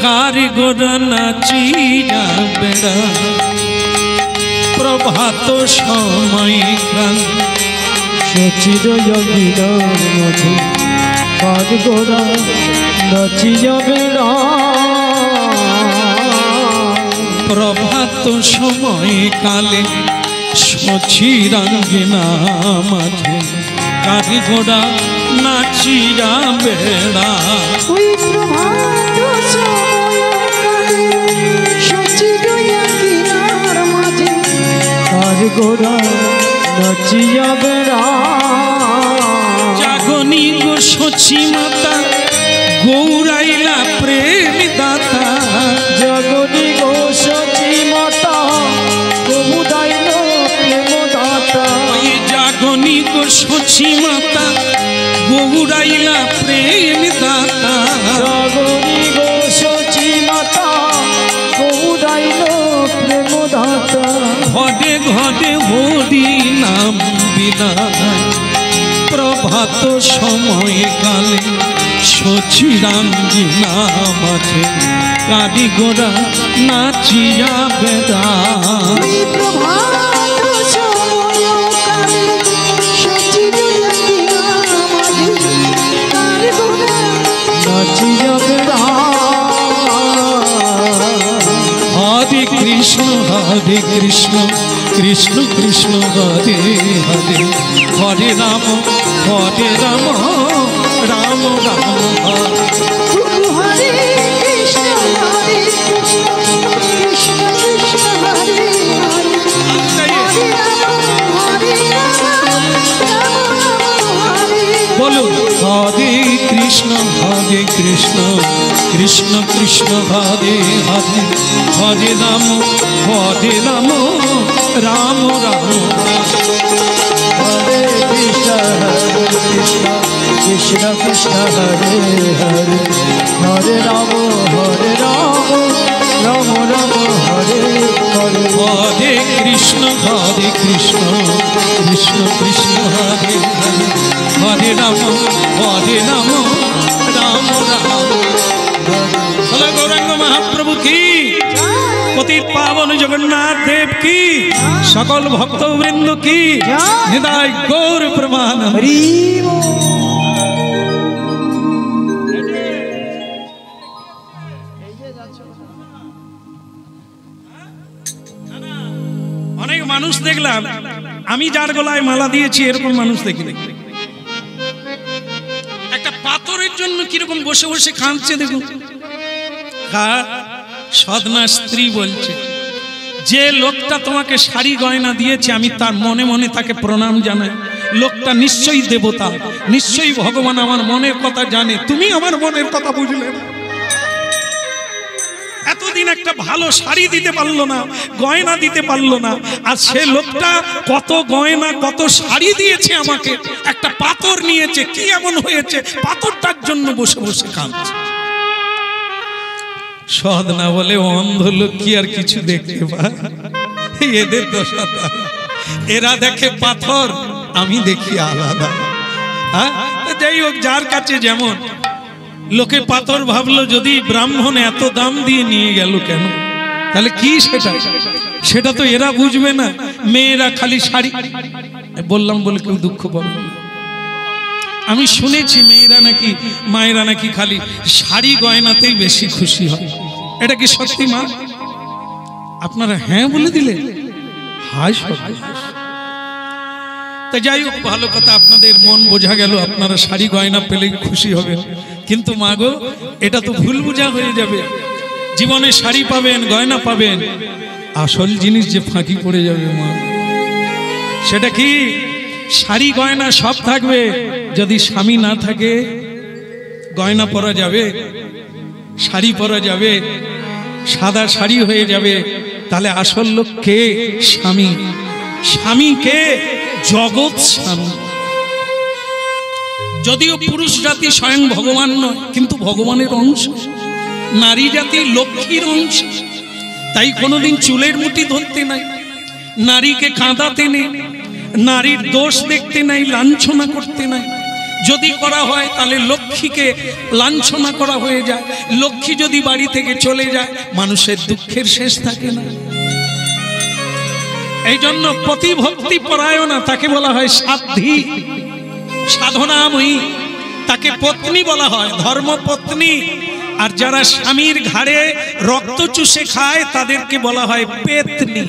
কারিগর নাচিয়া বেড়া। প্রভাত সময়কাল সচিরাঙ্গিনার মাঝে কারিগর নাচিয়া বেড়া। প্রভাত সময়কালে সচিরাঙ্গিনা মাঝে কারিগরা নাচিয়া বেড়া। ওই প্রভাত সময়কালে সচিরাঙ্গিনার মাঝে কারিগর নাচিয়া বেড়া। জাগনি গো সচি মাতা গৌরাইলা প্রেম দাতা। জগনি গো সচি মাতা গৌরাইল প্রেম দাতা। ওই জাগনি গো সচি মাতা গৌরাইলা প্রেম দাতা। জগনি গো সচি মাতা গৌরাইল প্রেম দাতা। ঘরে ঘরে হরি নাম বিনা। প্রভাত সময়কালে সচিরাঙ্গিনা মাঝে কারিগরা নাচিয়া বেড়া। ওই প্রভাত সময়কালে সচিরাঙ্গিনার মাঝে কারিগরা নাচিয়া বেড়া। হরে কৃষ্ণ কৃষ্ণ কৃষ্ণ হরে হরে। হরে রাম রাম রাম হরে। গুরু হরে কৃষ্ণ কৃষ্ণ কৃষ্ণ হরে হরে। হরে রাম রাম হরে। বলুন হরে কৃষ্ণ কৃষ্ণ কৃষ্ণ হরে হরে। হরে রাম রাম রাম। হরে কৃষ্ণ কৃষ্ণ কৃষ্ণ হরে হরে। হরে রাম রাম রাম হরে হরে। হরে কৃষ্ণ কৃষ্ণ কৃষ্ণ হরে হরে। হরে রাম রাম রাম। বলো গৌরাঙ্গ মহাপ্রভু কি, পতিত পাবন জগন্নাথ দেব কি, সকল ভক্তবৃন্দ কি, নিতাই গৌর প্রমাণ। আমি যার গলায় মালা দিয়েছি এরকম মানুষ দেখিনি। একটা পাথরের জন্য কিরকম বসে বসে কাঁদছে দেখুন। সদনা স্ত্রী বলছে, যে লোকটা তোমাকে শাড়ি গয়না দিয়েছে আমি তার মনে মনে তাকে প্রণাম জানাই। লোকটা নিশ্চয়ই দেবতা, নিশ্চয়ই ভগবান আমার মনের কথা জানে, তুমি আমার মনের কথা বুঝলে না। এতদিন একটা ভালো শাড়ি দিতে পারলো না, গয়না দিতে পারলো না, আর সে লোকটা কত গয়না কত শাড়ি দিয়েছে আমাকে, একটা পাথর নিয়েছে, কি এমন হয়েছে পাথরটার জন্য বসে বসে কাঁদছে। সদনা বলে, অন্ধ লোক কি আর কিছু দেখতে পায়? এদের দশা, এরা দেখে পাথর, আমি দেখি আলাদা। যাই হোক, যার কাছে যেমন, লোকে পাথর ভাবলো, যদি ব্রাহ্মণ এত দাম দিয়ে নিয়ে গেল কেন, তাহলে কি সেটা তো এরা বুঝবে না। মেয়েরা খালি শাড়ি, বললাম বলে কেউ দুঃখ পাবে না। আমি শুনেছি মেয়েরা নাকি, মায়েরা নাকি খালি শাড়ি গয়নাতেই বেশি খুশি হয়। এটা কি সত্যি মা? আপনারা হ্যাঁ বলে দিলে, হায় সর্বনাশ। তা যাই হোক, ভালো কথা, আপনাদের মন বোঝা গেল, আপনারা শাড়ি গয়না পেলেই খুশি হবে। কিন্তু মা গো, এটা তো ভুল বোঝা হয়ে যাবে। জীবনে শাড়ি পাবেন, গয়না পাবেন, আসল জিনিস যে ফাঁকি পড়ে যাবে মা। সেটা কি? শাড়ি গয়না সব থাকবে, যদি স্বামী না থাকে গয়না পরা যাবে, শাড়ি পরা যাবে, সাদা শাড়ি হয়ে যাবে, তাহলে আসল লোক কে? স্বামী। স্বামী কে? জগৎ স্বামী। যদিও পুরুষ জাতি স্বয়ং ভগবান নয়, কিন্তু ভগবানের অংশ। নারী জাতি লক্ষ্মীর অংশ, তাই কোনোদিন চুলের মুঠি ধরতে নাই, নারীকে কাঁদাতে নেই, নারীর দোষ দেখতে নাই, লাঞ্ছনা করতে নাই। যদি করা হয় তাহলে লক্ষ্মীকে লাঞ্ছনা করা হয়ে যায়। লক্ষ্মী যদি বাড়ি থেকে চলে যায়, মানুষের দুঃখের শেষ থাকে না। এই জন্য প্রতিভক্তি পরায়ণা, তাকে বলা হয় সাধ্বী, সাধনাময়ী, তাকে পত্নী বলা হয়, ধর্মপত্নী। আর যারা স্বামীর ঘাড়ে রক্ত চুষে খায় তাদেরকে বলা হয় পেতনি।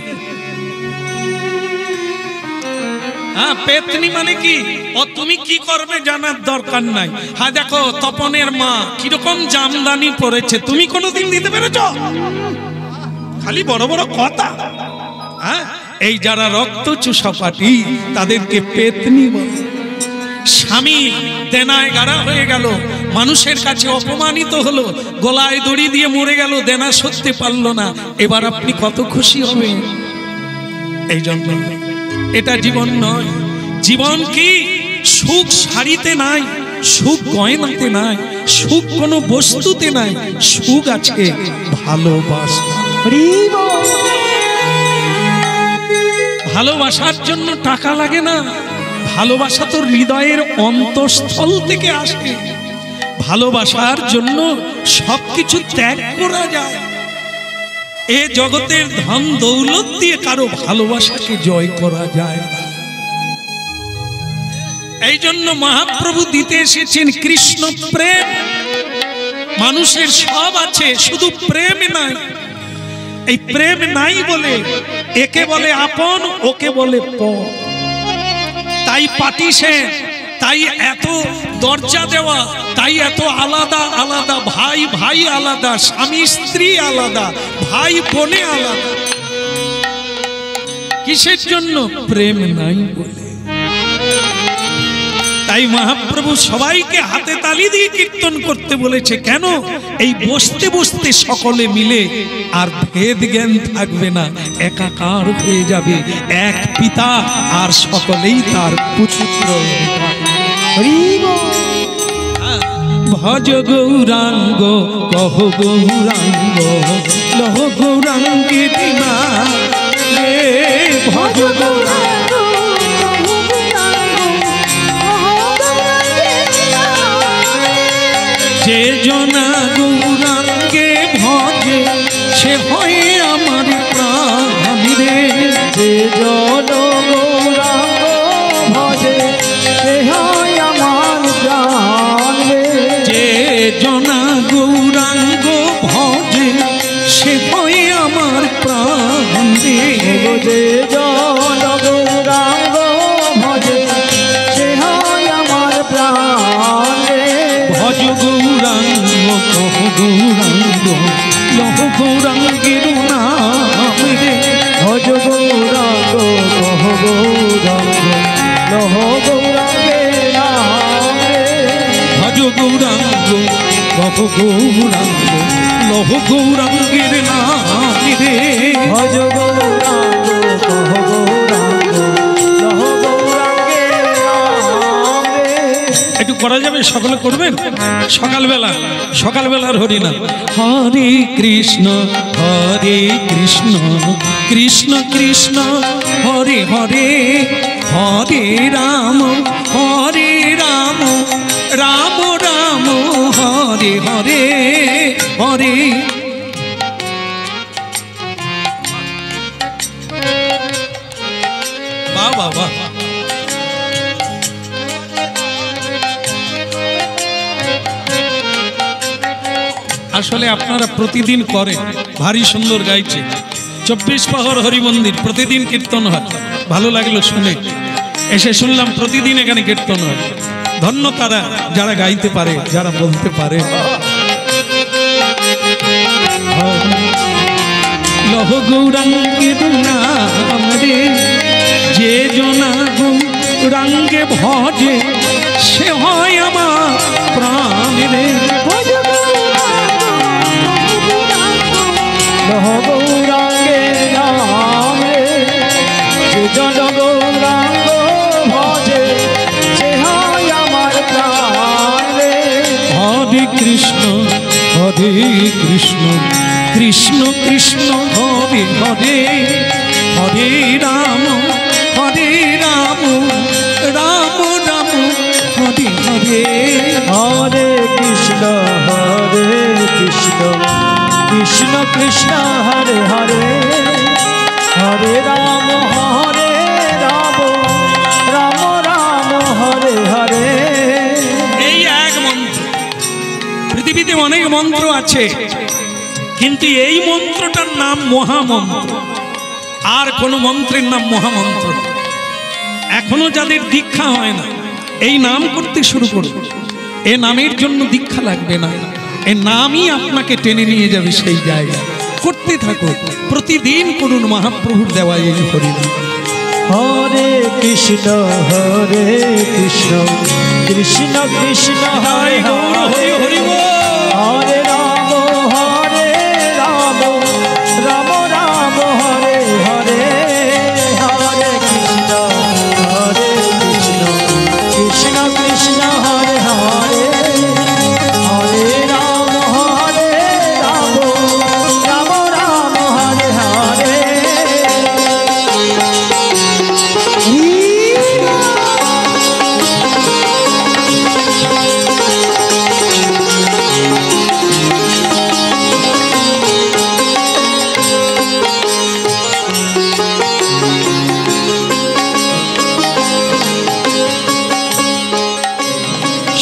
হ্যাঁ, পেতনি মানে কি? ও তুমি কি করবে জানার দরকার নাই। হ্যাঁ দেখো, তপনের মা কিরকম জামদানি পরেছে, তুমি কোনোদিন দিতে পেরেছ? খালি বড় বড় কথা। হ্যাঁ, এই যারা রক্ত চুষা পাটি তাদেরকে পেতনি বলে। স্বামী দেনায় গাড়া হয়ে গেল, মানুষের কাছে অপমানিত হলো, গলায় দড়ি দিয়ে মরে গেল, দেনা সরতে পারলো না, এবার আপনি কত খুশি হবেন? এই জন্য এটা জীবন নয়। জীবন কি? সুখ শাড়িতে নাই, সুখ গয়নাতে নাই, সুখ কোনো বস্তুতে নাই, সুখ আছে ভালোবাসা। ভালোবাসার জন্য টাকা লাগে না, ভালোবাসা তো হৃদয়ের অন্তঃস্থল থেকে আসে। ভালোবাসার জন্য সবকিছু ত্যাগ করা যায়। এ জগতের ধন দৌলত দিয়ে কারো ভালোবাসাকে জয় করা যায় না। এই জন্য মহাপ্রভু দিতে এসেছেন কৃষ্ণ প্রেম। মানুষের সব আছে, শুধু প্রেম নাই। এই প্রেম নাই বলে একে বলে আপন, ওকে বলে পর। তাই পাটিসেন, তাই এত দরজা দেওয়া, তাই এত আলাদা আলাদা, ভাই ভাই আলাদা, স্বামী স্ত্রী আলাদা, ভাই বোনে আলাদা। কিসের জন্য? প্রেম নাই বলে। তাই মহাপ্রভু সবাইকে হাতে তালি দিয়ে কীর্তন করতে বলেছে। কেন? এই বসতে বসতে সকলে মিলে আর ভেদ জ্ঞান থাকবে না, একাকার হয়ে যাবে, এক পিতা আর সকলেই তার পুত্র। ভজ গৌরাঙ্গ কহ গৌরাঙ্গ লহ গৌরাঙ্গে বিনা রে, ভজ গৌরাঙ্গ যে জনা গৌরাঙ্গে ভজে সে হয় আমার প্রাণ রে। যে জন গৌরাঙ্গ ভজে সে হয় আমার প্রাণ রে। যে জনা গৌরাঙ্গ ভজে সে হয় আমার প্রাণ রে। যে জন গৌরাঙ্গ গৌরাঙ্গ লহ গৌরাঙ্গের নাম রে। ভজ গৌরাঙ্গ কহ গৌরাঙ্গ লহ গৌরাঙ্গের নাম রে। একটু করা যাবে? সকলে করবেন সকালবেলার হরিনাম। হরে কৃষ্ণ কৃষ্ণ কৃষ্ণ হরে হরে, হরে রাম রাম রাম হরে হরে হরে। বাহ বাহ বাহ। আসলে আপনারা প্রতিদিন করেন, ভারী সুন্দর গাইছে। 24 প্রহর হরি মন্দির প্রতিদিন কীর্তন হয়, ভালো লাগলো শুনে। এসে শুনলাম প্রতিদিন এখানে কীর্তন হয়। ধন্য তারা যারা গাইতে পারে, যারা বলতে পারে। লহ গৌরাঙ্গের নাম রে, যে জনা গৌরাঙ্গে ভজে সে হয় আমার প্রাণ রে। ভজ গৌরাঙ্গ লহ গৌরাঙ্গের নাম রে, যে জন গৌরাঙ্গ ভজে সে হয় আমার প্রাণ রে। হরে কৃষ্ণ কৃষ্ণ কৃষ্ণ হরে হরে, হরে রাম রাম রাম হরে হরে। হরে কৃষ্ণ কৃষ্ণ কৃষ্ণ হরে হরে, হরে রাম রাম রাম হরে হরে। এই এক মন্ত্র। পৃথিবীতে অনেক মন্ত্র আছে, কিন্তু এই মন্ত্রটার নাম মহামন্ত্র। আর কোন মন্ত্রের নাম মহামন্ত্র না। এখনো যাদের দীক্ষা হয় না, এই নাম করতে শুরু করুন। এ নামের জন্য দীক্ষা লাগবে না, এ নামই আপনাকে টেনে নিয়ে যাবে সেই জায়গায়। করতে থাকুন, প্রতিদিন করুন মহাপ্রভুর দেওয়া এই হরিনাম। হরে কৃষ্ণ কৃষ্ণ কৃষ্ণ হরে হরে, হরি বল। হরে রাম রাম রাম হরে হরে। হরে কৃষ্ণ কৃষ্ণ কৃষ্ণ হরে হরে, হরে রাম রাম রাম হরে হরে।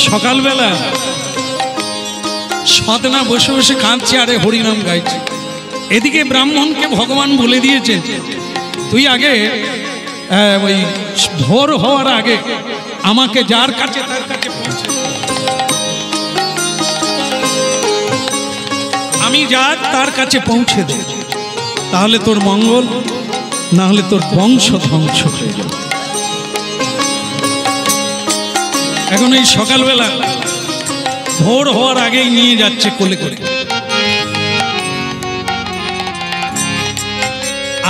সকালবেলা সদনা বসে বসে কাঁদছে আরে হরিনাম গাইছে। এদিকে ব্রাহ্মণকে ভগবান বলে দিয়েছে, তুই আগে ওই ভোর হওয়ার আগে আমাকে যার কাছে তার কাছে পৌঁছে, আমি যার তার কাছে পৌঁছে দে, তাহলে তোর মঙ্গল, না হলে তোর বংশ ধ্বংস হয়ে যাবে। এখন এই সকালবেলা ভোর হওয়ার আগেই নিয়ে যাচ্ছে কোলে করে।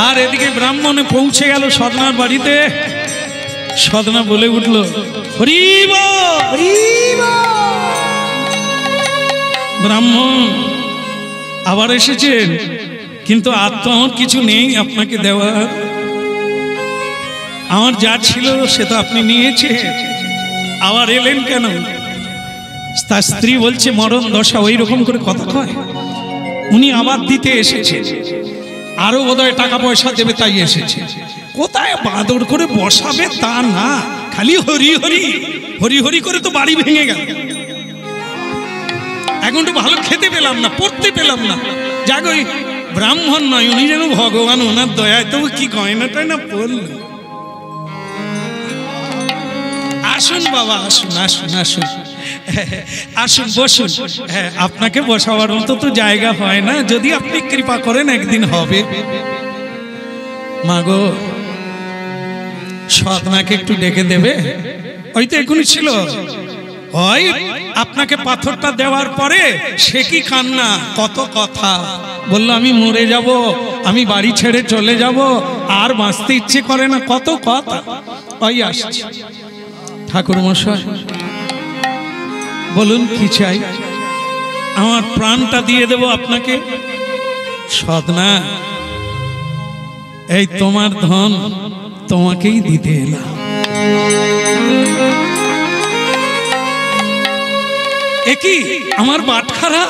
আর এদিকে ব্রাহ্মণে পৌঁছে গেল সদনার বাড়িতে। সদনা বলে উঠল, হরি বল। ব্রাহ্মণ আবার এসেছেন, কিন্তু আর তো আমার কিছু নেই আপনাকে দেওয়ার। আমার যা ছিল সে তো আপনি নিয়েছে, আবার এলেন কেন? তার স্ত্রী বলছে, মরণ দশা ওই রকম করে কথা কয়। উনি আবার দিতে এসেছে, আরো বোধহয় টাকা পয়সা দেবে তাই এসেছে। কোথায় বাদর করে বসাবে তা না, খালি হরি হরি হরি হরি করে তো বাড়ি ভেঙে গেল। এখন তো ভালো খেতে পেলাম না, পড়তে পেলাম না। যাক ওই ব্রাহ্মণ নয়, উনি যেন ভগবান, ওনার দয়ায় তবু কি গয়নাটাই না পড়ল। আসুন বাবা, আসুন আসুন আসুন আসুন, বসুন। হ্যাঁ, আপনাকে বসাবার মতো তো জায়গা হয় না, যদি আপনি কৃপা করেন একদিন হবে। মাগো, সদনাকে একটু ডেকে দেবে? ওই তো এখনই ছিল, ওই আপনাকে পাথরটা দেওয়ার পরে সে কি কান্না, কত কথা বললো, আমি মরে যাব, আমি বাড়ি ছেড়ে চলে যাব, আর বাঁচতে ইচ্ছে করে না, কত কথা। ওই আসছে ঠাকুর মশাই, বলুন কি চাই? আমার প্রাণটা দিয়ে দেব আপনাকে। সদনা, এই তোমার ধন তোমাকেই দিতে এলাম। একই আমার বাটখারা,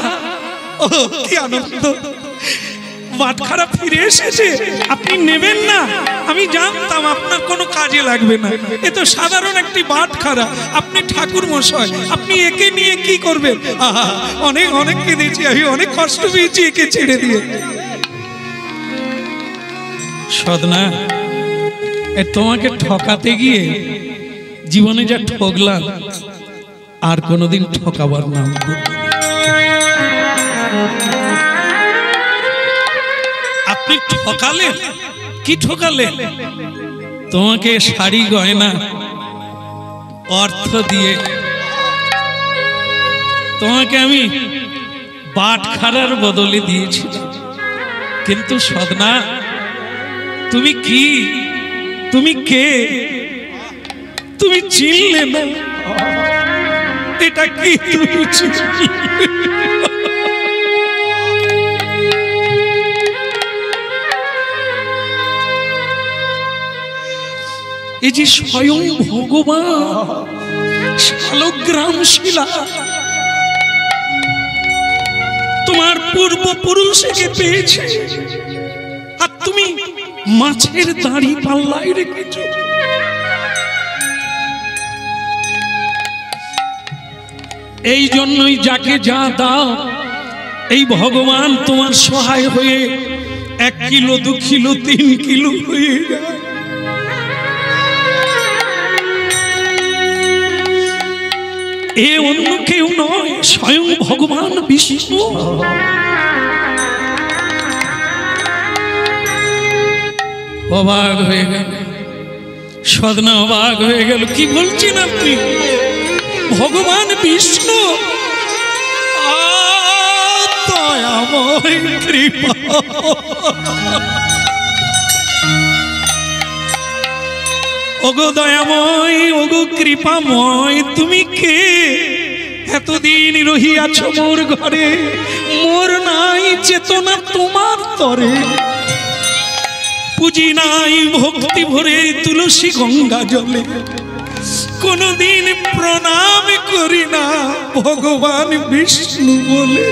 ও কি আনন্দ, বাটখারা ফিরে এসেছে। আপনি নেবেন না, আমি জানতাম আপনার কোনো কাজে লাগবে না, এ তো সাধারণ একটি বাটখারা। আপনি ঠাকুর মশাই, আপনি একে নিয়ে কি করবেন? আহা, অনেক অনেক কেঁদেছি আমি, অনেক কষ্ট পেয়েছি একে ছেড়ে দিয়ে। সদনা, তোমাকে ঠকাতে গিয়ে জীবনে যা ঠকলাম, আর কোনোদিন ঠকাবার নাম। আপনি ঠকালেন, কি ঠকালেন? তোমাকে শাড়ি গয়না অর্থ দিয়ে তোমাকে আমি বাটখারার বদলে দিয়েছিলাম। কিন্তু সদনা, তুমি কি, তুমি কে? তুমি চিনলে না, এটা কি তুমি চিনলে? এই যে স্বয়ং ভগবান শালগ্রাম শিলা, তোমার পূর্বপুরুষ একে পেয়েছে, আর তুমি মাছের দাড়ি পাল্লায় রেখেছ। এই জন্যই যাকে যা দাও, এই ভগবান তোমার সহায় হয়ে 1 কিলো 2 কিলো 3 কিলো হয়ে যায়। এ অন্য কেউ নয়, স্বয়ং ভগবান বিষ্ণু। অবাক হয়ে গেল সদনা, অবাক হয়ে গেল। কি বলছেন আপনি? ভগবান বিষ্ণু? দয়াময় কৃপা, ওগো দয়াময়, ওগো কৃপাময়, তুমি কে? এতদিন রহিয়াছ মোর ঘরে, মোর নাই চেতনা তোমার তরে। পুজি নাই ভক্তি ভরে তুলসী গঙ্গা জলে, কোনদিন প্রণাম করি না ভগবান বিষ্ণু বলে।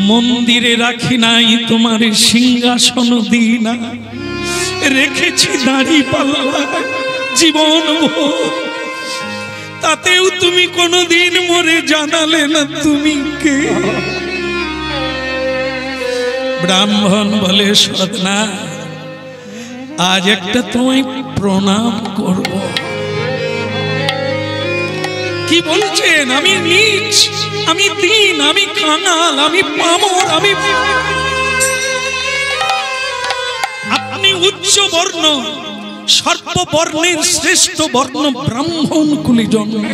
মন্দিরে রাখি নাই তোমার সিংহাসন দিনা, রেখেছি দাড়ি পাল্লা জীবন ভোর, তাতেও তুমি কোনদিন মোরে জানালে না তুমি কে। ব্রাহ্মণ বলে, সদনা, আজ একটা তোমায় প্রণাম করব। কি বলছেন? আমি নীচ, আমি দীন, আমি কাঙাল, আমি পামর, আমি। আপনি উচ্চ বর্ণ, সর্ববর্ণের শ্রেষ্ঠ বর্ণ ব্রাহ্মণ কুলে জন্ম,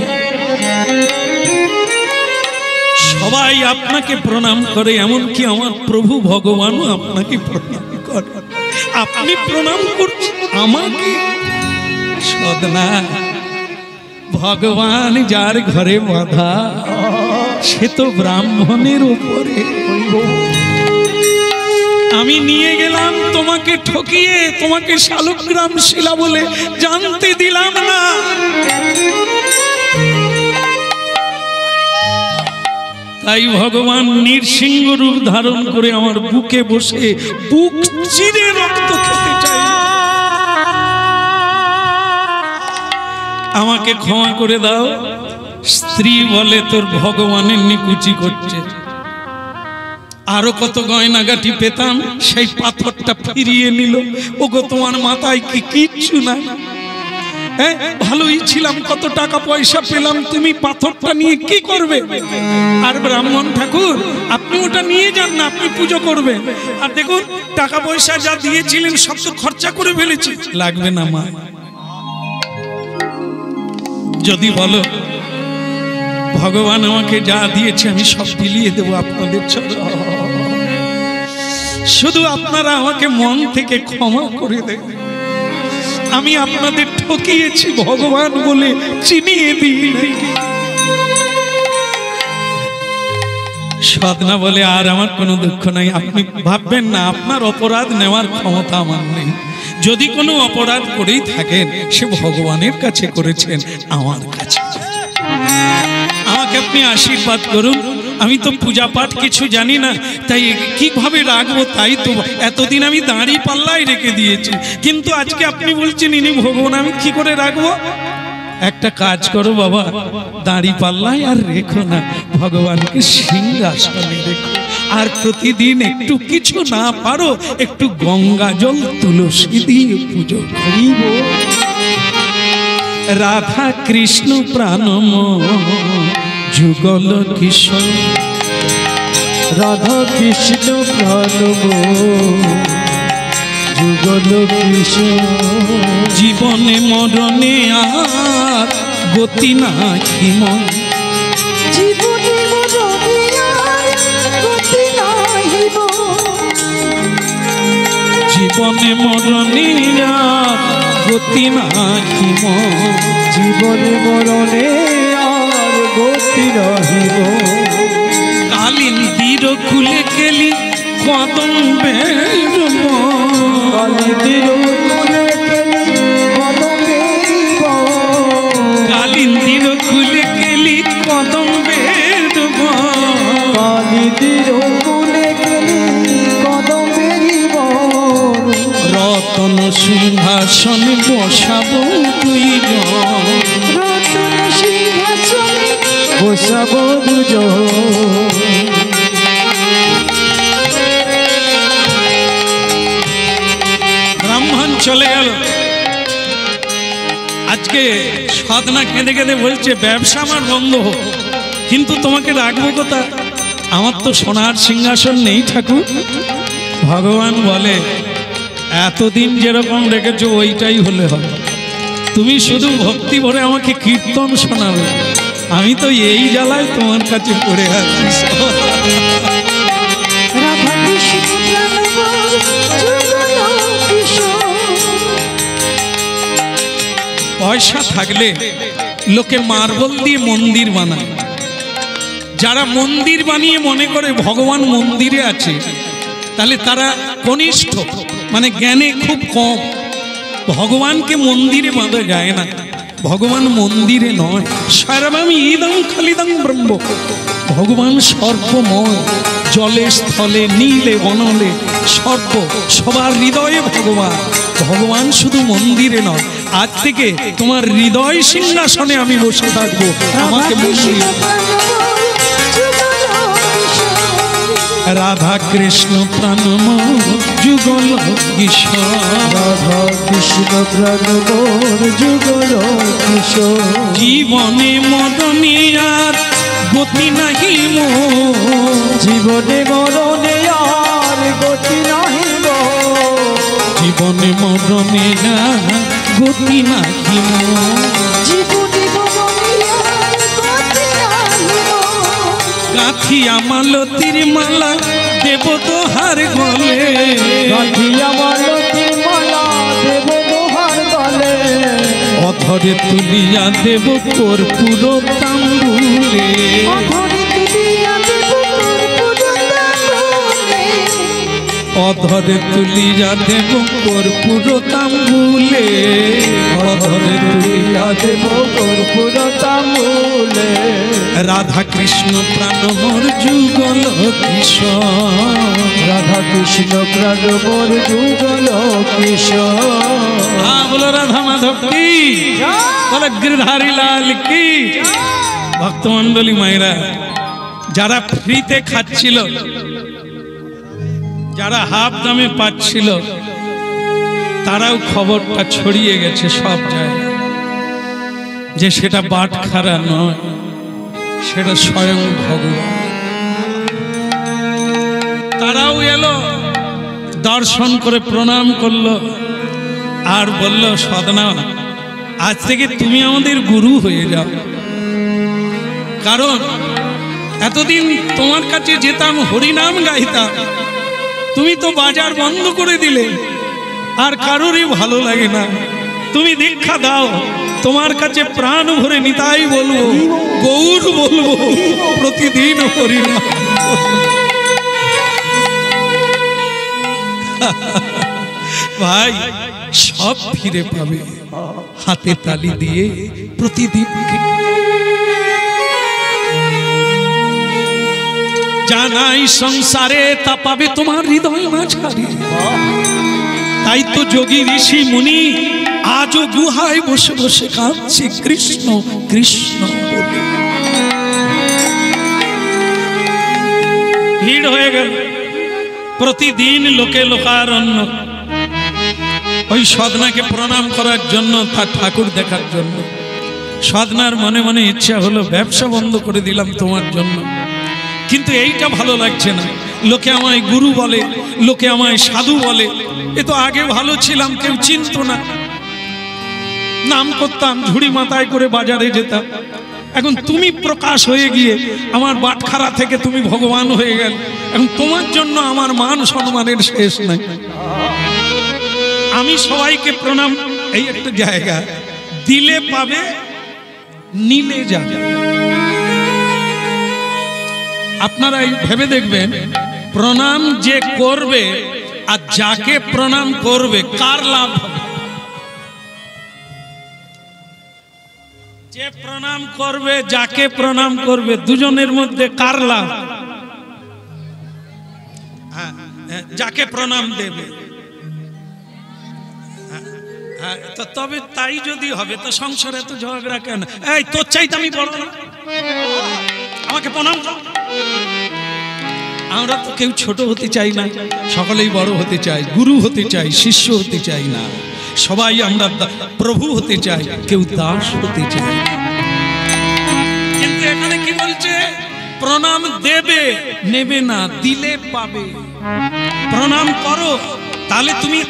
সবাই আপনাকে প্রণাম করে, এমনকি আমার প্রভু ভগবানও আপনাকে প্রণাম করে। আপনি প্রণাম করছেন আমাকে? সদনা, ভগবান যার ঘরে বাঁধা, সে তো ব্রাহ্মণের উপরে। আমি নিয়ে গেলাম তোমাকে ঠকিয়ে, তোমাকে শালগ্রাম শিলা বলে জানতে দিলাম না। তাই ভগবান নৃসিংহ রূপ ধারণ করে আমার বুকে বসে বুক চিরে রক্ত খেতে চাই। আমাকে ক্ষমা করে দাও। স্ত্রী বলে, তোর ভগবানের নিকুচি করছে। আরো কত গয়নাগাটি পেতাম, সেই পাথরটা ফিরিয়ে নিল। ওগো, তোমার মাথায় কি কিচ্ছু না? ভালোই ছিলাম, কত টাকা পয়সা পেলাম, তুমি পাথরটা নিয়ে কি করবে? আর ব্রাহ্মণ ঠাকুর আপনি ওটা নিয়ে যান না, আপনি পুজো করবেন। আর দেখুন টাকা পয়সা যা দিয়েছিলেন সব তো খরচা করে ফেলেছি। লাগবে না মা, যদি বলো ভগবান আমাকে যা দিয়েছে আমি সব বিলিয়ে দেবো আপনাদের চরণে, শুধু আপনারা আমাকে মন থেকে ক্ষমা করে দেন। আমি আপনাদের ঠকিয়েছি ভগবান বলে চিনিয়ে দিই। সাধনা বলে আর আমার কোনো দুঃখ নাই, আপনি ভাববেন না আপনার অপরাধ নেওয়ার ক্ষমতা আমার নেই। যদি কোনো অপরাধ করেই থাকেন সে ভগবানের কাছে করেছেন, আমার কাছে। আমাকে আপনি আশীর্বাদ করুন। আমি তো পূজা পাঠ কিছু জানি না, তাই কিভাবে রাখবো তাই তো এতদিন আমি দাঁড়ি পাল্লায় রেখে দিয়েছি, কিন্তু আজকে আপনি বলছেন ইনি ভগবান, আমি কি করে রাখবো? একটা কাজ করো বাবা, দাঁড়ি পাল্লায় আর রেখো না, ভগবানকে সিংহাসনে রেখো। আর প্রতিদিন একটু কিছু না পারো একটু গঙ্গা জল তুলসী দিয়ে পুজো করিব। রাধা কৃষ্ণ প্রাণম যুগল কিশোর, রাধা কৃষ্ণ প্রাণম যুগল কিশোর। জীবনে মরণে আর গতি নাহি মন, জীবনে মরণে আর গতি নাহি মন। জীবনে মরণে আর গতি নাহি মন। জীবনে মরণে আর গতি রহিব। কালিন্দির কুলে কেলি কদম্বের বন, কালিন্দির কুলে কেলি কদম্বের বন। কালিন্দির কুলে কেলি কদম্বের বন। কালিন্দির কুলে কেলি কদম্বের বন। রতন সিংহাসনে বসাবো দুইজন, রতন সিংহাসনে বসাবো দুজন। ব্রাহ্মণ চলে গেল। আজকে সাধনা কেঁদে কেঁদে বলছে ব্যবসা আমার বন্ধ হোক, কিন্তু তোমাকে রাখবো কোথায়? আমার তো সোনার সিংহাসন নেই ঠাকুর। ভগবান বলে এতদিন যেরকম রেখেছো ওইটাই হলে হবে, তুমি শুধু ভক্তি ভরে আমাকে কীর্তন শোনাবে, আমি তো এই জ্বালায় তোমার কাছে পড়ে আছি। রাধা কৃষ্ণ প্রাণম যুগল কিশোর। পয়সা থাকলে লোকে মার্বেল দিয়ে মন্দির বানায়। যারা মন্দির বানিয়ে মনে করে ভগবান মন্দিরে আছে, তাহলে তারা কনিষ্ঠ, মানে জ্ঞানে খুব কম। ভগবানকে মন্দিরে বাঁধা যায় না, ভগবান মন্দিরে নয়। সর্বমি ইদং খালিদং ব্রহ্ম, ভগবান সর্বময়, জলে স্থলে নীলে বনলে সর্ব, সবার হৃদয়ে ভগবান। ভগবান শুধু মন্দিরে নয়। আজ থেকে তোমার হৃদয় সিংহাসনে আমি বসে থাকবো, আমাকে মন্দিরে। রাধা কৃষ্ণ প্রাণম যুগল কিশোর, রাধা কৃষ্ণ প্রাণম যুগল কিশোর। জীবনে মরণে আর গতি নাহি মোর, জীবনে মরণে আর গতি নাহিব। জীবনে মরণে আর গতি নাহি মোর। জীবনে মরণে আর গতি নাহি মোর। গাঁথিয়া মালতীর মালা দেব তোহার গলে, গাঁথিয়া মালতীর মালা দেব তোহার গলে। অধরে তুলিয়া দেব কর্পূর তাম্বুলে, অধরে তুলিয়া দেব কর্পূর তাম্বুলে। অধরে তুলিয়া দেব কর্পূর তাম্বুলে, অধরে তুলিয়া দেব কর্পূর তাম্বুলে। রাধা কৃষ্ণ প্রাণমোর যুগল কিশোর, রাধা কৃষ্ণ প্রাণমোর যুগল কিশোর। বলো রাধা মাধব কি, বলো গিরধারী লাল কি। ভক্তমন্ডলী মায়েরা, যারা ফ্রিতে খাচ্ছিল, যারা হাফ দামে পাচ্ছিল, তারাও খবরটা ছড়িয়ে গেছে সব জায়গায়। যে সেটা বাটখারা নয়, সেটা স্বয়ং ভগবান। তারাও এলো, দর্শন করে প্রণাম করলো আর বলল, সদনা আজ থেকে তুমি আমাদের গুরু হয়ে যাও। কারণ এতদিন তোমার কাছে যেতাম, হরিনাম গাইতাম, তুমি তো বাজার বন্ধ করে দিলে, আর কারোরই ভালো লাগে না। তুমি দীক্ষা দাও, তোমার কাছে প্রাণ ভরে নিতাই বলবো, গৌর বলবো, প্রতিদিন হরিনাম। ভাই সব ফিরে পাবে, হাতে তালি দিয়ে প্রতিদিন। জানাই সংসারে তা পাবে তোমার হৃদয় মাঝারে। তাই তো যোগী ঋষি মুনি আজও গুহায় বসে বসে কাঁদছে কৃষ্ণ কৃষ্ণ বলে। ভিড় হয়ে গেল, প্রতিদিন লোকে লোকারণ্য ওই সদনাকে প্রণাম করার জন্য, তার ঠাকুর দেখার জন্য। সদনার মনে মনে ইচ্ছা হলো, ব্যবসা বন্ধ করে দিলাম তোমার জন্য, কিন্তু এইটা ভালো লাগছে না। লোকে আমায় গুরু বলে, লোকে আমায় সাধু বলে। এ তো আগে ভালো ছিলাম, কেউ চিনত না, নাম করতাম, ঝুড়ি মাথায় করে বাজারে যেতাম। এখন তুমি প্রকাশ হয়ে গিয়ে আমার বাটখারা থেকে তুমি ভগবান হয়ে গেল। এখন তোমার জন্য আমার মান সম্মানের শেষ নাই। আমি সবাইকে প্রণাম, এই একটা জায়গা, দিলে পাবে, নিলে যাবে। আপনারা ভেবে দেখবেন, প্রণাম যে করবে আর যাকে প্রণাম করবে, কার লাভ হবে? যে প্রণাম করবে, যাকে প্রণাম করবে, দুজনের মধ্যে কার লাভ? যাকে প্রণাম দেবে। তো তবে তাই যদি হবে, তো সংসারে এত ঝগড়া কেন? এই তোর চাইতে আমি বড় না, আমাকে প্রণাম কর। আমরা তো কেউ ছোট হতে চাই না, সকলেই বড় হতে চাই, গুরু হতে চাই, শিষ্য হতে চাই না। সবাই আমরা প্রভু হতে চাই, কেউ দাস হতে চাই। কিন্তু এখানে কি বলছে? প্রণাম দেবে, নেবে না, দিলে পাবে। প্রণাম করো, তাহলে তুমি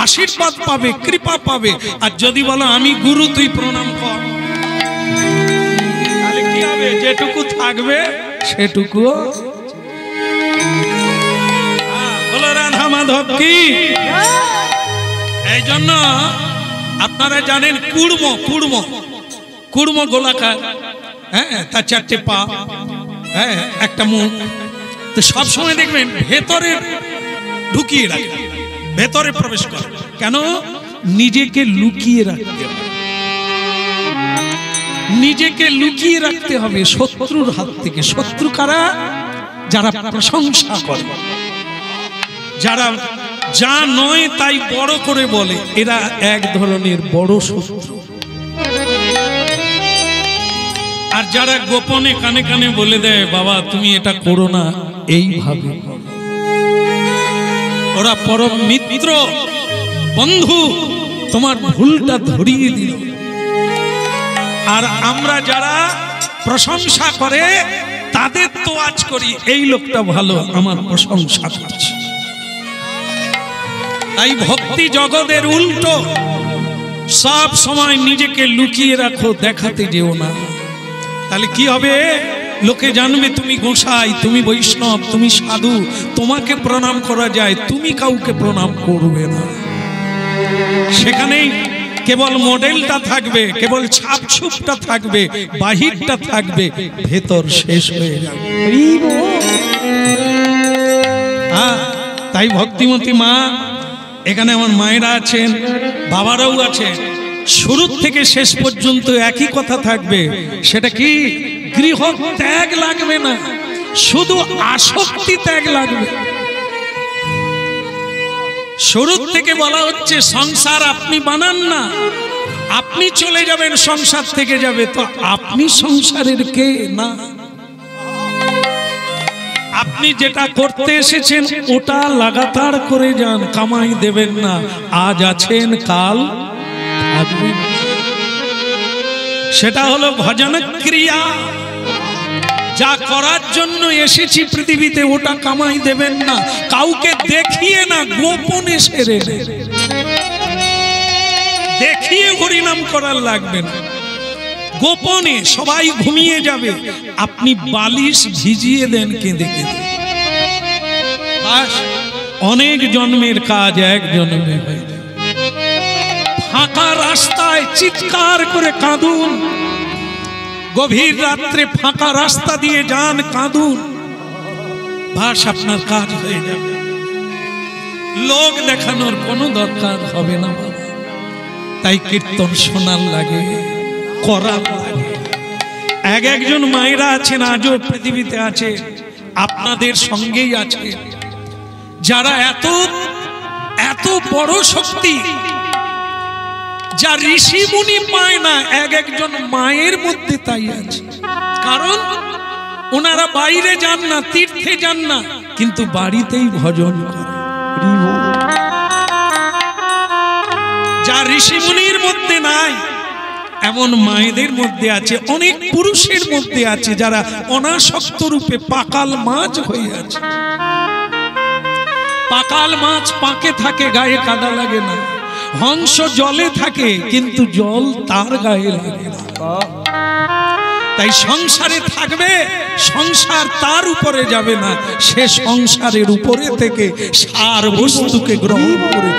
আশীর্বাদ পাবে, কৃপা পাবে। আর যদি বলো আমি গুরু, তুই প্রণাম কর, তাহলে কি হবে? যেটুকু থাকবে সেটুকু। বলো রাধা মাধব কি। এই জন্য আপনারা জানেন, কুড়মো কুড়মো কুড়মো গোলাকার, হ্যাঁ, তার চারটে পা, হ্যাঁ, একটা মুখ। তো সবসময় দেখবেন ভেতরে ঢুকিয়ে রাখে, ভেতরে প্রবেশ করে। কেন? নিজেকে লুকিয়ে রাখতে হবে, নিজেকে লুকিয়ে রাখতে হবে শত্রুর হাত থেকে। শত্রু কারা? যারা প্রশংসা করে, যারা যা নয় তাই বড় করে বলে, এরা এক ধরনের বড় শত্রু। আর যারা গোপনে কানে কানে বলে দেয়, বাবা তুমি এটা করো না, এইভাবে, ওরা পরম মিত্র, বন্ধু, তোমার ভুলটা ধরিয়ে দিল। আর আমরা যারা প্রশংসা করে তাদের তোয়াজ করি, এই লোকটা ভালো, আমার প্রশংসা করছে। তাই ভক্তি জগতের উল্টো, সব সময় নিজেকে লুকিয়ে রাখো, দেখাতে যেও না। তাহলে কি হবে? লোকে জানবে তুমি গোসাই, তুমি বৈষ্ণব, তুমি সাধু, তোমাকে প্রণাম করা যায়, তুমি কাউকে প্রণাম করবে না। সেখানেই কেবল মডেলটা থাকবে, কেবল ছাপছুপটা থাকবে, বাহিরটা থাকবে, ভেতর শেষ হয়ে যাবে। হ্যাঁ, তাই ভক্তিমতী মা, এখানে আমার মায়েরা আছেন, বাবারাও আছেন, শুরু থেকে শেষ পর্যন্ত একই কথা থাকবে। সেটা কি? গৃহ ত্যাগ লাগবে না, শুধু আসক্তি ত্যাগ লাগবে। শুরু থেকে বলা হচ্ছে সংসার আপনি বানান না, আপনি চলে যাবেন, সংসার থেকে যাবে। তো আপনি সংসারের কে? না, আপনি যেটা করতে এসেছেন ওটা লাগাতার করে যান, কামাই দেবেন না। আজ আছেন, কাল থাকবেন। সেটা হলো ভজন ক্রিয়া। যা করার জন্য এসেছি পৃথিবীতে ওটা কামাই দেবেন না, কাউকে দেখিয়ে না, গোপনে সেরে নেন। দেখিয়ে হরিনাম করার লাগবে না, গোপনে সবাই ঘুমিয়ে যাবে, আপনি বালিশ ভিজিয়ে দেন কেঁদে কেঁদে। বাস, অনেক জন্মের কাজ এক জন্মে হয়ে যায়। ফাঁকা রাস্তায় চিৎকার করে কাঁদুন, গভীর রাত্রে ফাঁকা রাস্তা দিয়ে যান, কাঁদুন, বাস আপনার কাজ হয়ে যাবে। লোক দেখানোর কোনো দরকার হবে না বাবা। তাই কীর্তন শোনার লাগে, করার লাগে। একজন মায়েরা আছেন, আজও পৃথিবীতে আছে, আপনাদের সঙ্গেই আছে, যারা এত এত বড় শক্তি যা ঋষি মুনি পায় না, একজন মায়ের মধ্যে তাই আছে। কারণ ওনারা বাইরে যান না, তীর্থে যান না, কিন্তু বাড়িতেই ভজন করে। যা ঋষি মুনির মধ্যে নাই, এমন মায়েদের মধ্যে আছে, অনেক পুরুষের মধ্যে আছে, যারা অনাসক্ত রূপে পাকাল মাছ হয়ে আছে। পাকাল মাছ পাকে থাকে, গায়ে কাদা লাগে না। হংস জলে থাকে, কিন্তু জল তার গায়ে লাগে না। তাই সংসারে থাকবে, সংসার তার উপরে যাবে না, সে সংসারের উপরে থেকে সার বস্তুকে গ্রহণ করে।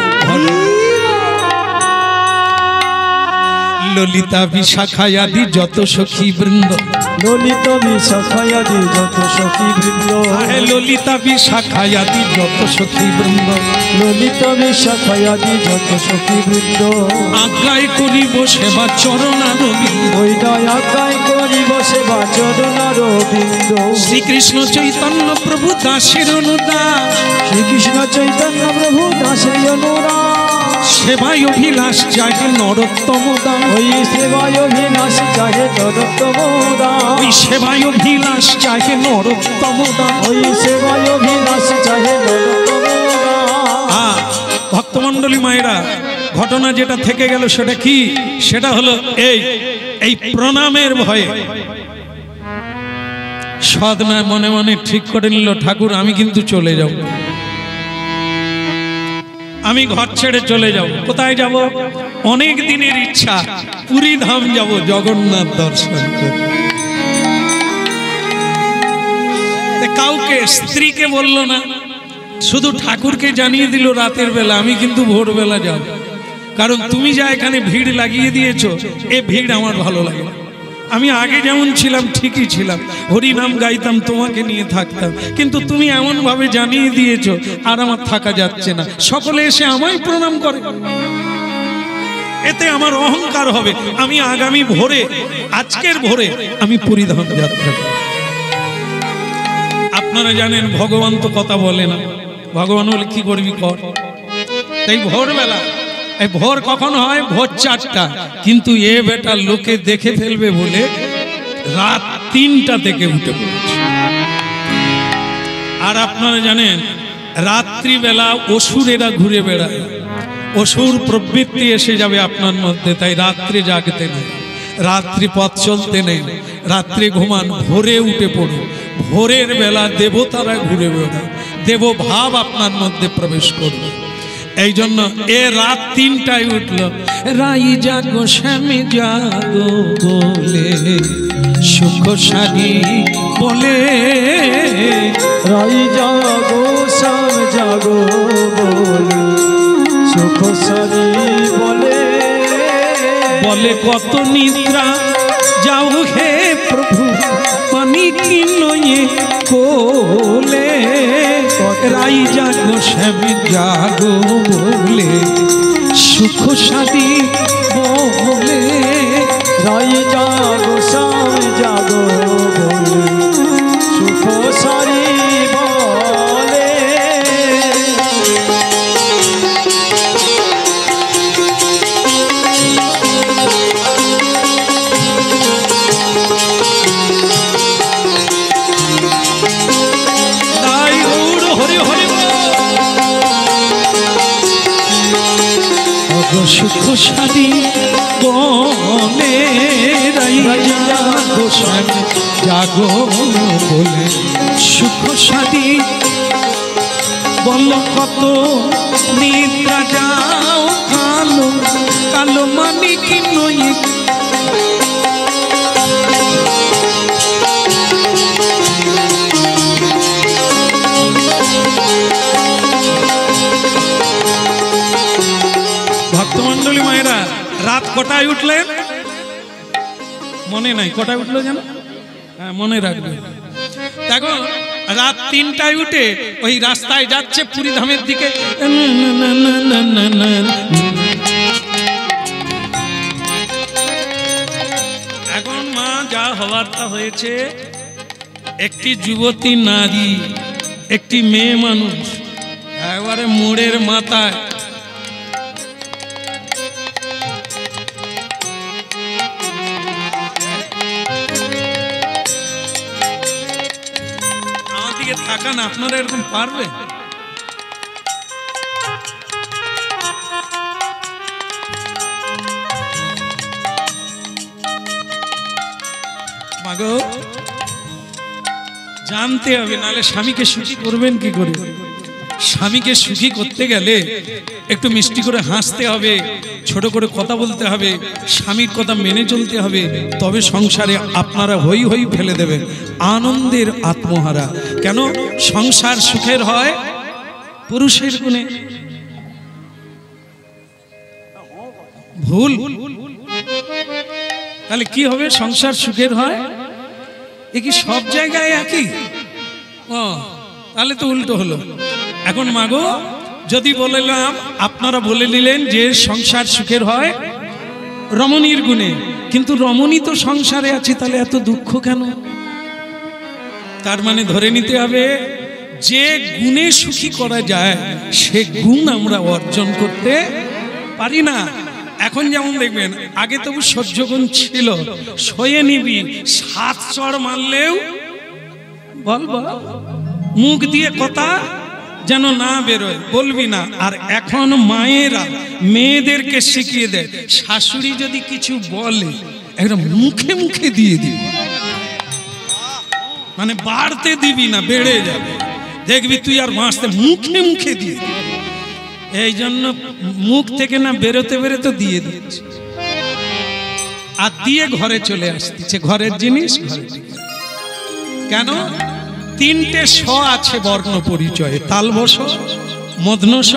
ললিতা বিশাখায়াদি যত সখী বৃন্দ, ললিত বিশাখায়াদি যত সখী বৃন্দ, ললিতা বিশাখায়াদি যত সখী বৃন্দ, ললিত বিশাখায়াদি যত সখী বৃন্দ, আজ্ঞায় করিব সেবা চরণারবিন্দ, ওই আজ্ঞায় করিব সেবা চরণারবিন্দ। শ্রীকৃষ্ণ চৈতন্য প্রভু দাসের অনুদাস, শ্রীকৃষ্ণ চৈতন্য প্রভু দাসের অনুরাগ, সেবায় অভিলাষ চাহে নরোত্তম দাম, ওই সেবায় অভিলাষ চাহে নরোত্তম দাম, ওই সেবায় অভিলাষ চাহে নরোত্তম দাম, ওই সেবায় অভিলাষ চাহে নরোত্তম দাম। ভক্তমণ্ডলী মায়েরা, ঘটনা যেটা থেকে গেল সেটা কি? সেটা হলো এই প্রণামের ভয়ে সদনা মনে মনে ঠিক করে নিল, ঠাকুর আমি কিন্তু চলে যাব, আমি ঘর ছেড়ে চলে যাব। কোথায় যাব? অনেক দিনের ইচ্ছা, পুরী ধাম যাব, জগন্নাথ দর্শন করব। কাউকে, স্ত্রীকে বলল না, শুধু ঠাকুরকে জানিয়ে দিল রাতের বেলা, আমি কিন্তু ভোরবেলা যাব। কারণ তুমি যা এখানে ভিড় লাগিয়ে দিয়েছো, এ ভিড় আমার ভালো লাগে না। আমি আগে যেমন ছিলাম ঠিকই ছিলাম, হরিনাম গাইতাম, তোমাকে নিয়ে থাকতাম, কিন্তু তুমি এমন ভাবে জানিয়ে দিয়েছো আর আমার থাকা যাচ্ছে না। সকলে এসে আমায় প্রণাম করে, এতে আমার অহংকার হবে। আমি আগামী ভোরে, আজকের ভোরে আমি পুরীধাম যাত্রা করব। আপনারা জানেন ভগবান তো কথা বলে না, ভগবান বলে কি করবি কর। তাই ভোরবেলা, এই ভোর কখন হয়? ভোর 4টা, কিন্তু এ বেটা লোকে দেখে ফেলবে বলে রাত 3টা থেকে উঠে পড়েছে। আর আপনারা জানেন রাত্রিবেলা অসুরেরা ঘুরে বেড়ায়, অসুর প্রবৃত্তি এসে যাবে আপনার মধ্যে। তাই রাত্রে জাগতে নেই, রাত্রি পথ চলতে নেই, রাত্রে ঘুমান, ভোরে উঠে পড়ুন। ভোরের বেলা দেবতারা ঘুরে বেড়ায়, দেব ভাব আপনার মধ্যে প্রবেশ করবে। এই জন্য এ রাত 3টায় উঠল, রাই জাগো শ্যামে জাগো বলে, সুখ সাগি বলে, রাই জাগো শ্যাম জাগো বলে, সুখ সারি বলে, বলে কত নিদ্রা যাও হে প্রভু, পানি কি নয়ে কোলে, রাই জাগো শ্যামে জাগো বলে, সুখ সাদি বলে, রাই জাগো শ্যাম জাগো বলে, সুখ সারি বলে। সুখ সাদী বলে গোসানি জাগো বলে সুখ সাদী বল কত নিদ্রা যাও কালো কালো মানে কি নই ভক্তমন্ডলী মায়েরা রাত কটায় উঠলেন মনে নাই কটায় উঠলো জানো হ্যাঁ মনে রাখবে দেখো রাত 3টায় উঠে ওই রাস্তায় যাচ্ছে পুরী ধামের দিকে এখন মা যা হওয়ার তা হয়েছে একটি যুবতী নারী একটি মেয়ে মানুষ একেবারে মোড়ের মাথায় তাকান আপনারা এরকম পারবে মাগো জানতে হবে নাহলে স্বামীকে সুখী করবেন কি করে স্বামীকে সুখী করতে গেলে একটু মিষ্টি করে হাসতে হবে ছোট করে কথা বলতে হবে স্বামীর কথা মেনে চলতে হবে তবে সংসারে আপনারা হই হই ফেলে দেবেন আনন্দের আত্মহারা কেন সংসার সুখের হয় পুরুষের গুণে ভুল তাহলে কি হবে সংসার সুখের হয় এ কি সব জায়গায় একই ও তাহলে তো উল্টো হলো এখন মাগো যদি বললাম আপনারা বলে নিলেন যে সংসার সুখের হয় রমণীর গুণে কিন্তু রমণী তো সংসারে আছে তাহলে এত দুঃখ কেন তার মানে ধরে নিতে হবে যে গুণে সুখী করা যায় সে গুণ আমরা অর্জন করতে পারি না এখন যেমন দেখবেন আগে তবু সহ্য গুণ ছিল সয়ে নিবি 7 চড় মারলেও বল মুখ দিয়ে কথা যেন না বেরোয় বলবি না আর এখন মায়েরা মেয়েদেরকে শিখিয়ে দেয় শাশুড়ি যদি কিছু বলে একটা মুখে মুখে দিয়ে দিবি মানে বাড়তে দিবি না বেড়ে যাবে দেখবি তুই আর বাঁচতে মুখে মুখে দিয়ে দিবি এই জন্য মুখ থেকে না বেরোতে বেরোতে দিয়ে দিচ্ছে আর দিয়ে ঘরে চলে আসতেছে ঘরের জিনিস ঘরে কেন 3টে স আছে বর্ণ পরিচয়ে তালবস মধ্নস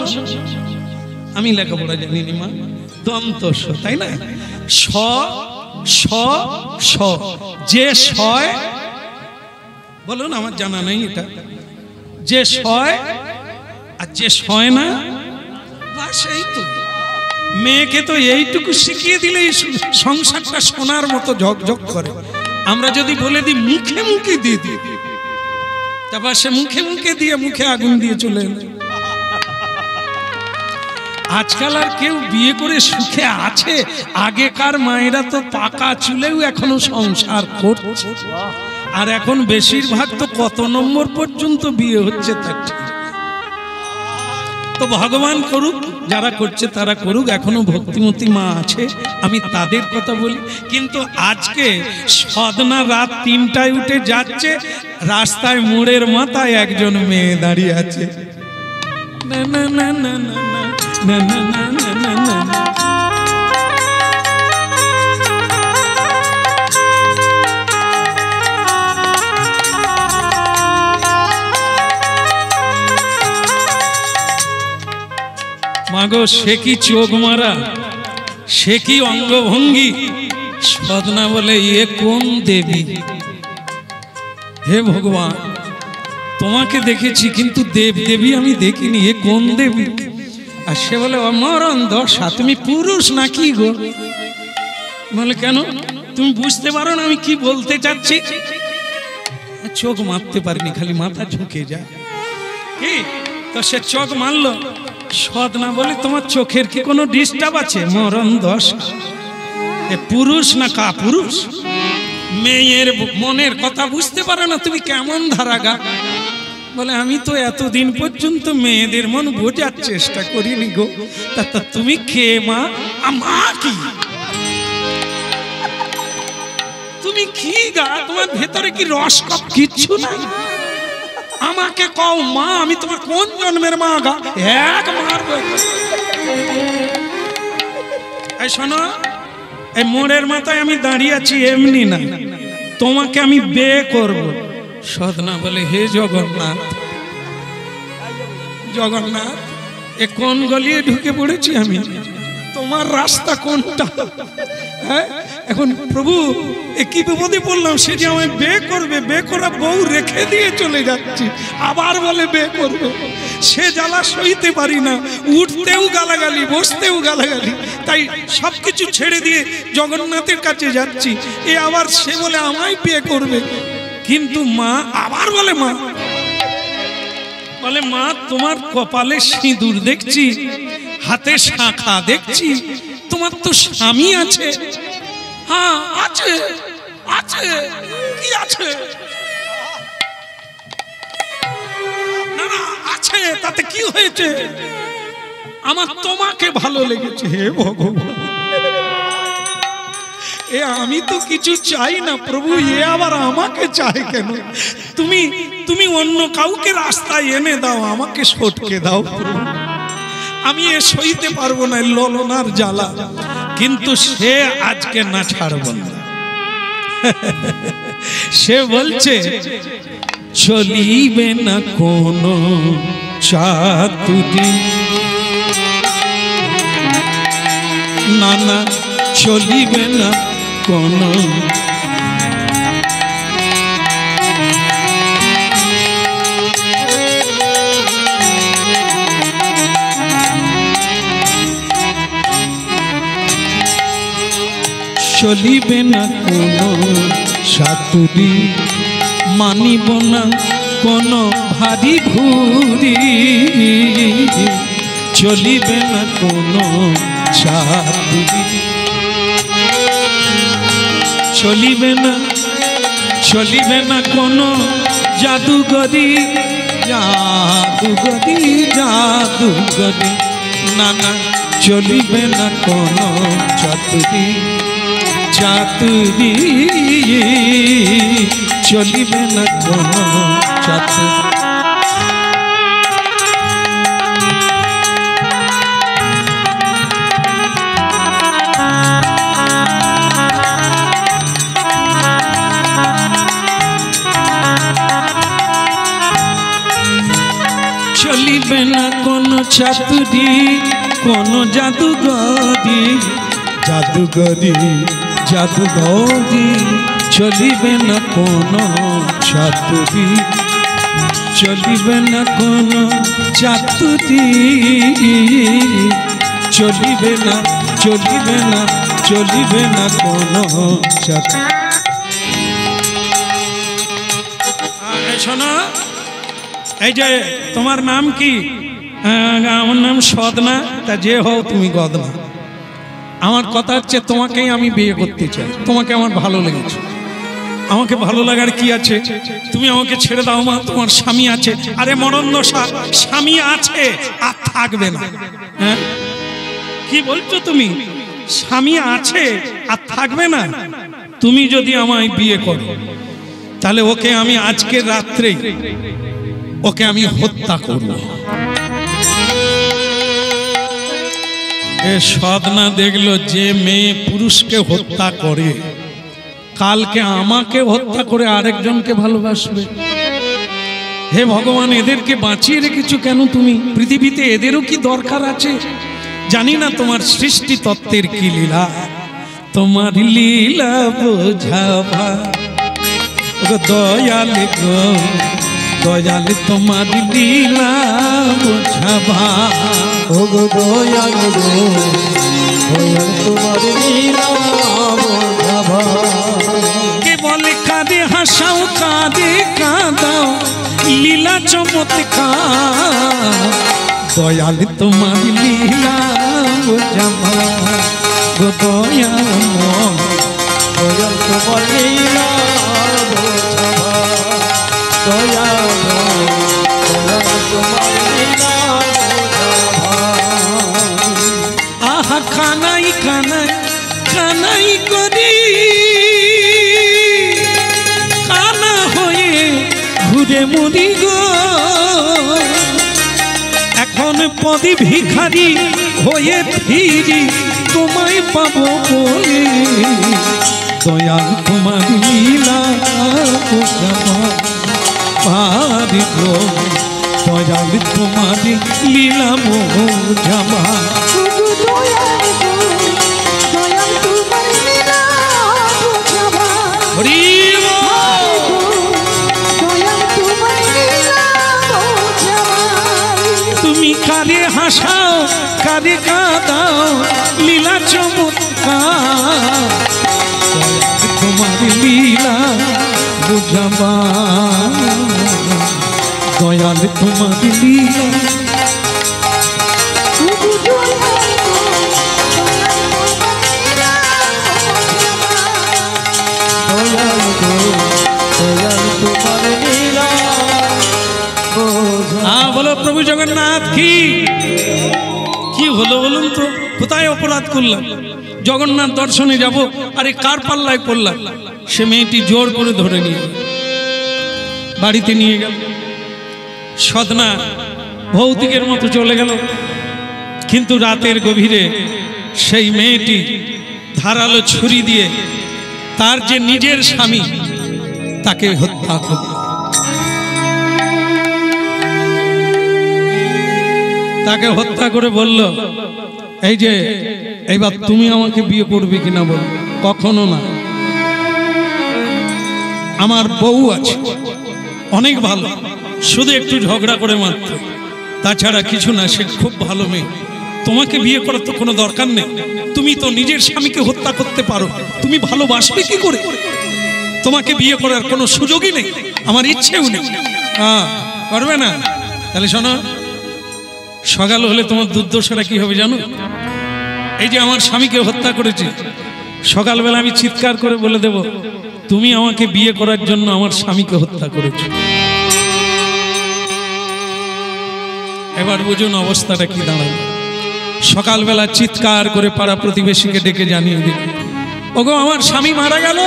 আমি লেখাপড়া জানি নি মা দন্ত স তাই না স স স যে সয় বলুন আমার জানা নেই এটা যে সয় আর যে সয় না বাস এই তো মেয়েকে তো এইটুকু শিখিয়ে দিলেই সংসারটা সোনার মতো ঝকঝক করে আমরা যদি বলে দিই মুখে মুখে দিয়ে দিই তারপর সে মুখে মুখে দিয়ে মুখে আগুন দিয়ে চলে এলো আজকাল আর কেউ বিয়ে করে সুখে আছে আগেকার মায়েরা তো পাকা চুলেও এখনো সংসার করছে আর এখন বেশিরভাগ তো কত নম্বর পর্যন্ত বিয়ে হচ্ছে তার ঠিক তো ভগবান করুক যারা করছে তারা করুক এখনো ভক্তিমতী মা আছে আমি তাদের কথা বলি কিন্তু আজকে সদনা রাত 3টায় উঠে যাচ্ছে রাস্তায় মোড়ের মাথায় একজন মেয়ে দাঁড়িয়ে আছে না না না না না না না না না না না মাগো সে কি চোখ মারা সে কি অঙ্গভঙ্গি সদনা বলে এ কোন দেবী হে ভগবান তোমাকে দেখেছি কিন্তু দেব দেবী আমি দেখিনি এ কোন দেবী আর সে বলে অমরণ দশা তুমি পুরুষ নাকি গো বলে কেন তুমি বুঝতে পারো না আমি কি বলতে চাচ্ছি চোখ মারতে পারিনি খালি মাথা ঝুঁকে যায় কি তো সে চোখ মারলো সদনা বলে তোমার চোখের কি কোনো ডিস্টার্ব আছে মরণ দশা এ পুরুষ না কা পুরুষ মেয়ের মনের কথা বুঝতে পারো না তুমি কেমন ধারাগা বলে আমি তো এতদিন পর্যন্ত মেয়েদের মন বোঝার চেষ্টা করিনি গো তা তুমি কে মা মা কি তুমি কি গা, তোমার ভেতরে কি রস কপ কিচ্ছু নাই? আমাকে কও মা, আমি তোমার কোন জন্মের মা গা? এক মারবো। এই শোনো, এই মোড়ের মাথায় আমি দাঁড়িয়ে আছি এমনি না, তোমাকে আমি বিয়ে করব। সদনা বলে, হে জগন্নাথ, জগন্নাথ এ কোন গলিয়ে ঢুকে পড়েছি আমি, তোমার রাস্তা কোনটা? হ্যাঁ এখন প্রভু এ কি বিপদে পড়লাম, সে যে আমায় বিয়ে করবে, বিয়ে করা বউ রেখে দিয়ে চলে যাচ্ছি, আবার বলে বিয়ে করবে। সে জ্বালা সইতে পারি না, উঠতেও গালাগালি, বসতেও গালাগালি, তাই সবকিছু ছেড়ে দিয়ে জগন্নাথের কাছে যাচ্ছি। এ আবার সে বলে আমায় বিয়ে করবে, কিন্তু মা আবার বলে মা, বলে মা তোমার কপালে সিঁদুর দেখছি, হাতে শাখা দেখছি, তোমার তো স্বামী আছে। হ্যাঁ আছে, আছে, কি আছে? না না আছে, তাতে কি হয়েছে? আমার তোমাকে ভালো লেগেছে। হে ভগবান, এ আমি তো কিছু চাই না প্রভু, এ আবার আমাকে চাই কেন? তুমি তুমি অন্য কাউকে রাস্তায় এনে দাও, আমাকে সটকে দাও প্রভু, আমি এ সইতে পারবো না ললনার জ্বালা। কিন্তু সে আজকে না ছাড়ব না। সে বলছে চলিবে না কোনো চাতুরি, না না চলিবে না কোনো, চলিবে না কোনো সাতুরি, মানিব না কোনো ভারী ভুরি, চলিবে না কোনো সাতুরি, চলিবে না, চলিবে না কোনো জাদুগরি, জাদুগরি, জাদুগরি, না না চলিবে না কোনো চাতুরি, চাতুরি, চলিবে না কোনো চাতুরি। চলিবে না কোনো চাতুরি, কোনো জাদুগরি, জাদুগরি, জাদুগরি, চলিবে না কোনো চাতুরি, চলিবে না কোনো চাতুরি, চলিবে না, চলিবে না, চলিবে না কোনো চাতুরি। শোনো, এই যে তোমার নাম কি? আমার নাম সদনা। তা যে হও তুমি গদনা, আমার কথা হচ্ছে তোমাকেই আমি বিয়ে করতে চাই, তোমাকে আমার ভালো লেগেছে। আমাকে ভালো লাগার কি আছে? তুমি আমাকে ছেড়ে দাও মা, তোমার স্বামী আছে। আরে মরণদশা, স্বামী আছে আর থাকবে না? হ্যাঁ কি বলছো তুমি? স্বামী আছে আর থাকবে না? তুমি যদি আমায় বিয়ে করো তাহলে ওকে আমি আজকে রাত্রেই ওকে আমি হত্যা করব। এ সদনা দেখলো যে মেয়ে পুরুষকে হত্যা করে কালকে আমাকে হত্যা করে আরেকজনকে ভালোবাসবে। হে ভগবান, এদেরকে বাঁচিয়ে রেখেছো কেন তুমি? পৃথিবীতে এদেরও কি দরকার আছে? জানি না তোমার সৃষ্টি তত্ত্বের কি লীলা, তোমার লীলা বোঝাবা দয়াল গো, দয়াল তোমার লীলা বোঝাবা, ও গো দয়াল গো, দয়াল তোমার লীলা বোঝাবা। কে বলে কাঁদে হাসাও, কাঁদে কাঁদাও, লীলা চমৎকার, দয়াল তোমার লীলা বোঝাবা গো দয়াল, দয়াল তোমার লীলা বোঝাবা, দয়াল দয়াল তোমার লীলা বোঝাবা। আহা কানাই কানাই করি কানা হয়ে ঘুরে মরি গো এখন পদে ভিখারি হয়ে ফিরি তোমায় পাবো বলে দয়াল তোমার লীলা পারি গো দয়াল তোমার লীলা মোজামা তুমি কারে হাসাও কারে কাঁদাও লীলা চমৎকার তোমার লীলা বুঝাবা দয়াল তোমার লীলা বলো প্রভু জগন্নাথ কি হলো বলুন তো কোথায় অপরাধ করলাম জগন্নাথ দর্শনে যাব আরে কার পাল্লায় পড়লাম সে মেয়েটি জোর করে ধরে নিয়ে বাড়িতে নিয়ে গেল সদনা ভৌতিকের মতো চলে গেল কিন্তু রাতের গভীরে সেই মেয়েটি ধারালো ছুরি দিয়ে তার যে নিজের স্বামী তাকে হত্যা করল তাকে হত্যা করে বলল এই যে এইবার তুমি আমাকে বিয়ে করবে কিনা বল কখনো না আমার বউ আছে অনেক ভালো শুধু একটু ঝগড়া করে মাত্র তাছাড়া কিছু না সে খুব ভালো মেয়ে তোমাকে বিয়ে করার তো কোনো দরকার নেই তুমি তো নিজের স্বামীকে হত্যা করতে পারো তুমি ভালোবাসবে কি করে তোমাকে বিয়ে করার কোনো সুযোগই নেই আমার ইচ্ছেও নেই হ্যাঁ করবে না তাহলে শোনো সকাল হলে তোমার দুর্দশাটা কি হবে জানো এই যে আমার স্বামীকে হত্যা করেছে সকালবেলা আমি চিৎকার করে বলে দেব তুমি আমাকে বিয়ে করার জন্য আমার স্বামীকে হত্যা করেছো এবার বুঝুন অবস্থাটা কি দাঁড়াবে সকালবেলা চিৎকার করে পাড়া প্রতিবেশীকে ডেকে জানিয়ে দিল ওগো আমার স্বামী মারা গেল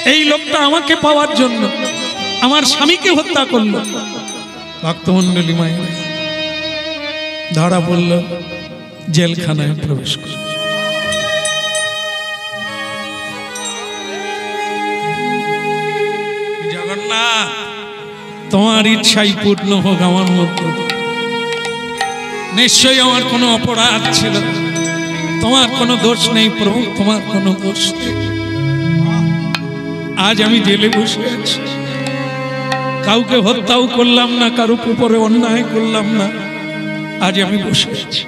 এই লোকটা আমাকে পাওয়ার জন্য আমার স্বামীকে হত্যা করলো ভক্তমণ্ডলী মায়ের ধরা পড়ল জেলখানায় প্রবেশ করে জগন্নাথ তোমার ইচ্ছাই পূর্ণ হোক আমার মধ্যে নিশ্চয়ই আমার কোনো অপরাধ ছিল তোমার কোনো দোষ নেই প্রভু তোমার কোনো দোষ নেই আজ আমি জেলে বসে আছি কাউকে হত্যাও করলাম না কারো উপরে অন্যায় করলাম না আজ আমি বসে আছি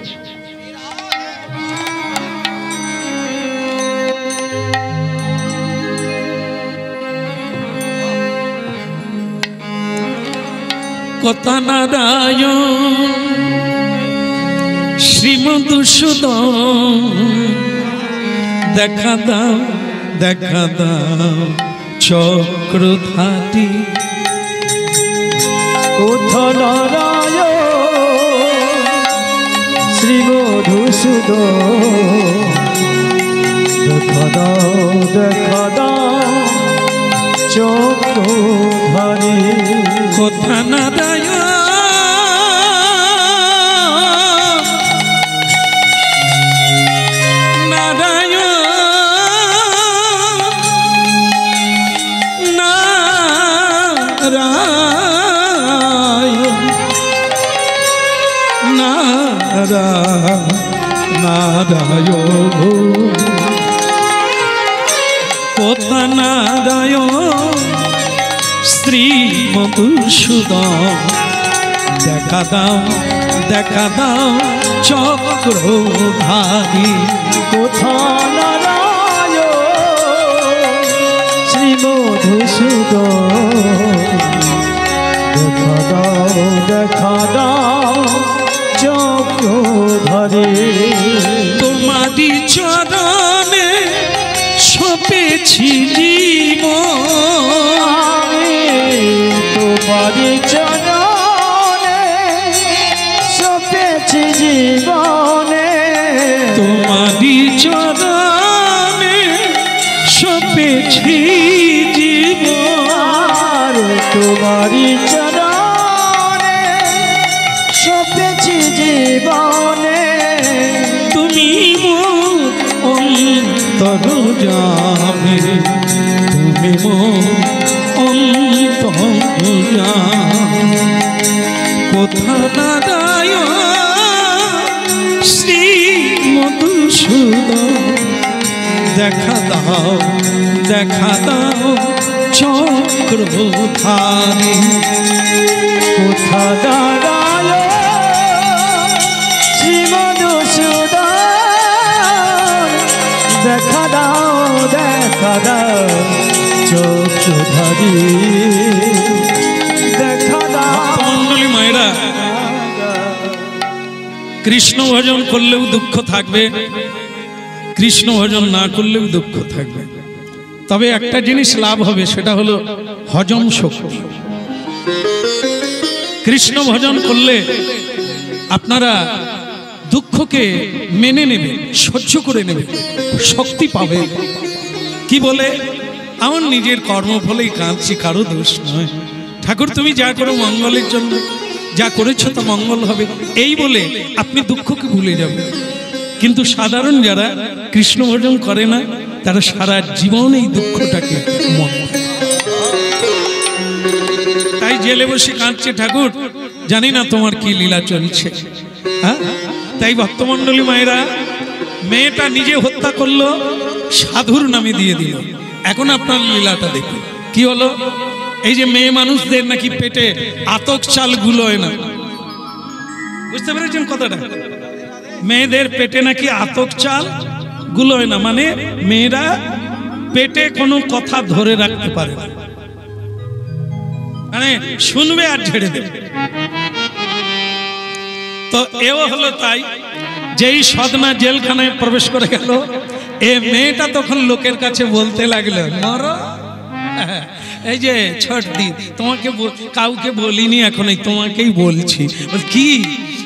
কথা নারায়ণ শ্রীমধুসূদন দেখা দাও চক্রধারী কোথা নারায়ণ শ্রীমধুসূদন দেখা দাও চক্রধারী কথা নারায়ণ নারায়ণ কথা নারায়ণ শ্রীমধুসূদন দেখা দাও চক্রধারী কোথা নারায়ণ শ্রীমধুসূদন দেখা দাও চক্রধারী তোমারি চরণে সপেছি জীবন তোমারি চরণে সপেছি জীবনে তোমারি চরণে সপেছি জীবন, তোমারি চরণে সপেছি জীবনে, তুমি মোর অন্তর্যামী, তুমি মোর অন্তর্যামী। কোথা নারায়ণ শ্রী মধুসূদন, দেখা দাও দেখা দাও চক্রধারী। কোথা দাঁড়ায় শ্রী মধুসূদন, দেখা দাও চক্ষুধারী, দেখা দাও। মণ্ডলী মায়েরা, কৃষ্ণ ভজন করলেও দুঃখ থাকবে, কৃষ্ণ ভজন না করলেও দুঃখ থাকবে। তবে একটা জিনিস লাভ হবে, সেটা হলো হজম শক্তি। কৃষ্ণ ভজন করলে আপনারা দুঃখকে মেনে নেবে, সহ্য করে নেবে, শক্তি পাবে। কি বলে, আমার নিজের কর্মফলেই কাঁদছি, কারো দোষ নয়। ঠাকুর তুমি যা করো মঙ্গলের জন্য, যা করেছো তা মঙ্গল হবে, এই বলে আপনি দুঃখকে ভুলে যাবেন। কিন্তু সাধারণ যারা কৃষ্ণ ভজন করে না, তারা সারা জীবন এই দুঃখটাকে মনে করে। তাই জেলে বসে কাঁদছে, ঠাকুর জানি না তোমার কি লীলা চলছে। হ্যাঁ, তাই ভক্তমণ্ডলী মায়েরা, মেয়েটা নিজে হত্যা করলো, সাধুর নামে দিয়ে দিল। এখন আপনার লীলাটা দেখুন কি হলো। এই যে মেয়ে মানুষদের নাকি পেটে আতক চাল গুলোয় না, বুঝতে পেরেছেন কথাটা? মেয়েদের পেটে নাকি আতক চাল গুলোয় না, মানে মেয়েরা পেটে কোনো কথা ধরে রাখতে পারে না, মানে শুনবে আর ঝেড়ে দেবে। তো এও হলো তাই, যেই সদনা জেলখানায় প্রবেশ করে গেল, এ মেয়েটা তখন লোকের কাছে বলতে লাগলো, মরো, এই যে ছোট দি, তোমাকে কাউকে বলিনি, এখন এই তোমাকেই বলছি। কি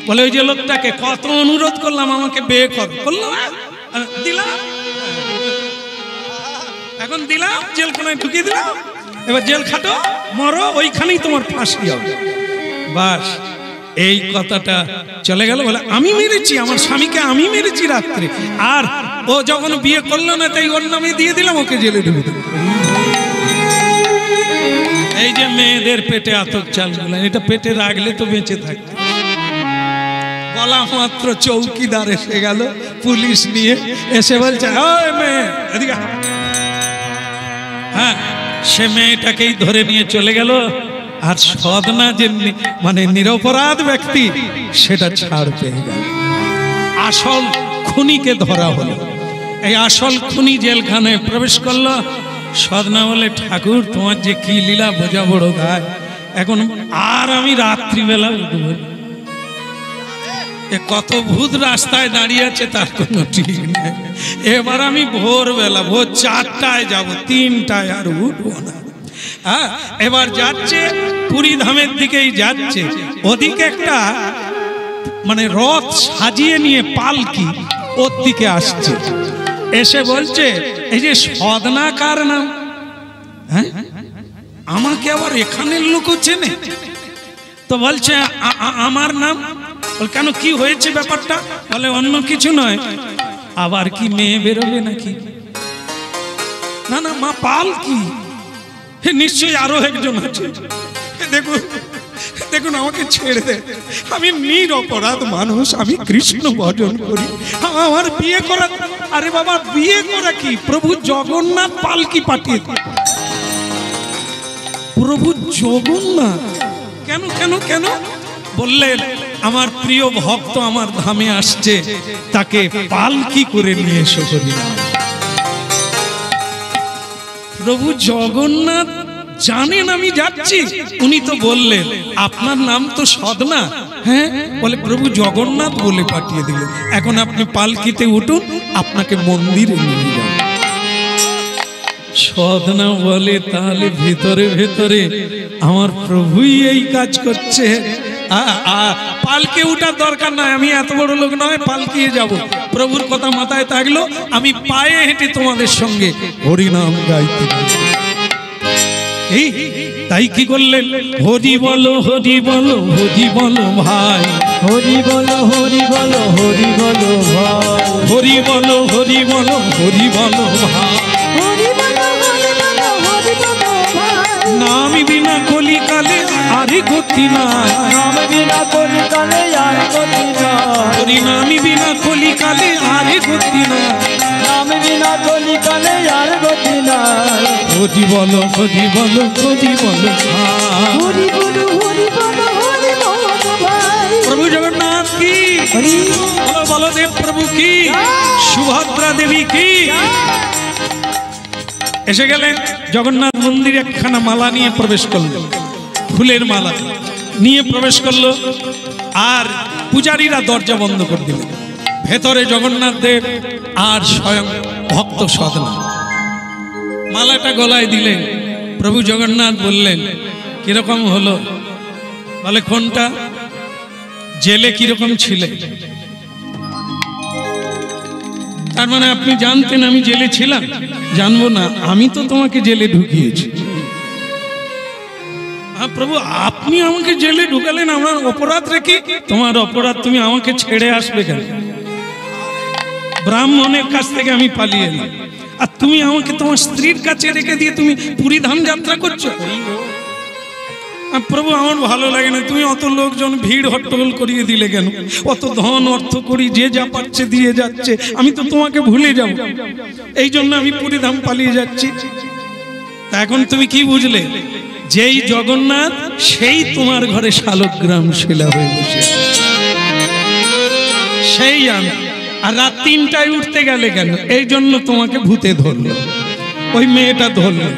বলে, ওই যে লোকটাকে কত অনুরোধ করলাম আমাকে বিয়ে করলো, দিলাম, এখন দিলাম, জেলখানায় ঢুকিয়ে দিলাম, এবার জেল খাটো, মরো, ওইখানেই তোমার ফাঁসি হবে। বাস, এই কথাটা চলে গেল। বলে আমি মেরেছি আমার স্বামীকে, আমি মেরেছি রাত্রে, আর ও যখন বিয়ে করলো না তাই ওর নামে দিয়ে দিলাম, ওকে জেলে ঢুকে দিলাম। এই যে মেয়েদের পেটে আতক চাল গুলো, এটা পেটে রাখলে তো বেঁচে থাকবে। বলা মাত্র চৌকিদার এসে গেল, পুলিশ নিয়ে এসে বলছে, ওই মেয়ে এদিকে। হ্যাঁ, সে মেয়েটাকেই ধরে নিয়ে চলে গেল। আর সদনা যে মানে নিরপরাধ ব্যক্তি, সেটা ছাড় পেয়ে গেল। আসল খুনিকে ধরা হলো। এই আসল খুনি জেলখানায় প্রবেশ করলো। সদনা বলে, ঠাকুর তোমার যে কি লীলা, বোঝা বড় গায়, এখন আর আমি রাত্রিবেলা উঠব। কত ভূত রাস্তায় দাঁড়িয়ে আছে তার কোনো ঠিক নেই। এবার আমি ভোরবেলা, ভোর 4টায় যাব, 3টায় আর উঠবো না। হ্যাঁ, এবার যাচ্ছে পুরী ধামের দিকেই যাচ্ছে। ওদিকে একটা মানে রথ সাজিয়ে নিয়ে পালকি ওর দিকে আসছে। এসে বলছে, এই যে সদনা কার নাম? হ্যাঁ, আমাকে আবার এখানের লোক চেনে। তো বলছে আমার নাম। কেন, কি হয়েছে ব্যাপারটা? বলে অন্য কিছু নয়, আবার কি মেয়ে বেরোবে নাকি? না না মা, পালকি নিশ্চয়ই আরো একজন আছে। দেখুন দেখুন, আমাকে ছেড়ে দে, আমি নিরপরাধ মানুষ, আমি কৃষ্ণ ভজন করি, আমার বিয়ে করা। আরে বাবা, বিয়ে করা কি? প্রভু জগন্নাথ পালকি পাঠিয়ে, প্রভু জগন্নাথ। কেন কেন কেন? বললেন, আমার প্রিয় ভক্ত আমার ধামে আসছে, তাকে পালকি করে নিয়ে এসো হরিনাম। প্রভু জগন্নাথ জানেন আমি যাচ্ছি, উনি তো বললেন আপনার নাম তো সদনা। হ্যাঁ, বলে প্রভু জগন্নাথ বলে পাঠিয়ে দিলেন, এখন আপনি পালকিতে উঠুন, আপনাকে মন্দিরে নিয়ে যান। সদনা বলে, তাহলে ভেতরে ভেতরে আমার প্রভুই এই কাজ করছে। পালকে উঠার দরকার নাই, আমি এত বড় লোক নয় পালকিয়ে যাব। প্রভুর কথা মাথায় থাকলো, আমি পায়ে হেঁটে তোমাদের সঙ্গে হরিনাম গাইতে। এই তাই কি করলেন, হরি বলো হরি বলো হরি বলো ভাই, হরি বলো হরি বলো হরি বলো ভাই, হরি বলো হরি বলো হরি বলো ভাই। হরি বলো হরি বলো হরি বলো ভাই। নাম বিনা কলিকালে আরে গতি না, নাম বিনা কলিকালে আর গতি না, হরি নামি বিনা কলিকালে আরে গতি না, নাম বিনা কলিকালে আর গতি না। হরি বলো হরি বলো হরি বলো ভাই। হরি বলো হরি বলো হরি বলো ভাই। প্রভু জগন্নাথ কি, বলো বলদেব প্রভু কি, সুভদ্রা দেবী কি। এসে গেলেন জগন্নাথ মন্দিরে, একখানা মালা নিয়ে প্রবেশ করলো, ফুলের মালা নিয়ে প্রবেশ করলো, আর পূজারীরা দরজা বন্ধ করে দিলেন। ভেতরে জগন্নাথ দেব আর স্বয়ং ভক্ত সদনা মালাটা গলায় দিলেন। প্রভু জগন্নাথ বললেন, কিরকম হলো? বলে কোনটা? জেলে কিরকম ছিলে? তার মানে আপনি জানতেন আমি জেলে ছিলাম? জানবো না, আমি তো তোমাকে জেলে ঢুকিয়েছি। প্রভু আপনি আমাকে জেলে ঢুকালেন, আমার অপরাধ রেখে? তোমার অপরাধ, তুমি আমাকে ছেড়ে আসবে কেন? ব্রাহ্মণের কাছ থেকে আমি পালিয়ে এলাম, আর তুমি আমাকে তোমার স্ত্রীর কাছে রেখে দিয়ে তুমি পুরী ধাম যাত্রা করছো। প্রভু আমার ভালো লাগে না, তুমি অত লোকজন ভিড় হট্টগোল করিয়ে দিলে কেন? অত ধন অর্থ করি, যে যা পাচ্ছে দিয়ে যাচ্ছে, আমি তো তোমাকে ভুলে যাব, এই জন্য আমি পুরী ধাম পালিয়ে যাচ্ছি। তা এখন তুমি কি বুঝলে? যেই জগন্নাথ সেই তোমার ঘরে শালগ্রাম শিলা হয়ে বসে, সেই আমি। আর রাত 3টায় উঠতে গেলে কেন? এই জন্য তোমাকে ভূতে ধরলো, ওই মেয়েটা ধরলো।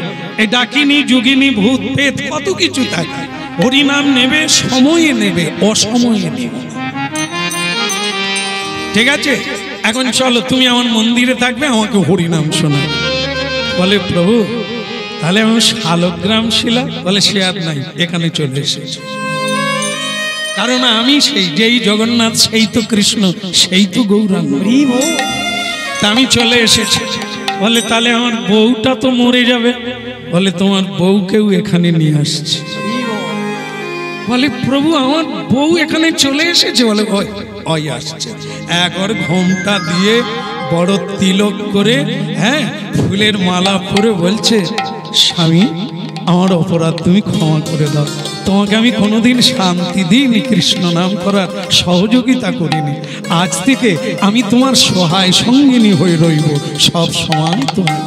এই ডাকিনী যোগিনী ভূত পেত কত কিছু থাকে। হরিনাম নেবে, সময়ে নেবে, অসময়ে নেবে। ঠিক আছে, এখন চলো তুমি আমার মন্দিরে থাকবে, আমাকে হরিনাম শোনাবে। বলে প্রভু তাহলে আমি শালগ্রাম শিলা? বলে সে আর নাই, এখানে চলে এসেছে। কারণ আমি সেই, যেই জগন্নাথ সেই তো কৃষ্ণ, সেই তো গৌরাঙ্গ, তা আমি চলে এসেছি। বলে তাহলে আমার বউটা তো মরে যাবে। বলে তোমার বউকেও এখানে নিয়ে আসছে। বলে প্রভু আমার বউ এখানে চলে এসেছে? বলে ওই আসছে। একবার ঘোমটা দিয়ে বড় তিলক করে, হ্যাঁ, ফুলের মালা পরে বলছে, স্বামী আমার অপরাধ তুমি ক্ষমা করে দাও, তোমাকে আমি কোনোদিন শান্তি দিইনি, কৃষ্ণ নাম করার সহযোগিতা করিনি, আজ থেকে আমি তোমার সহায় সঙ্গিনী হয়ে রইব, সব সময় তোমার।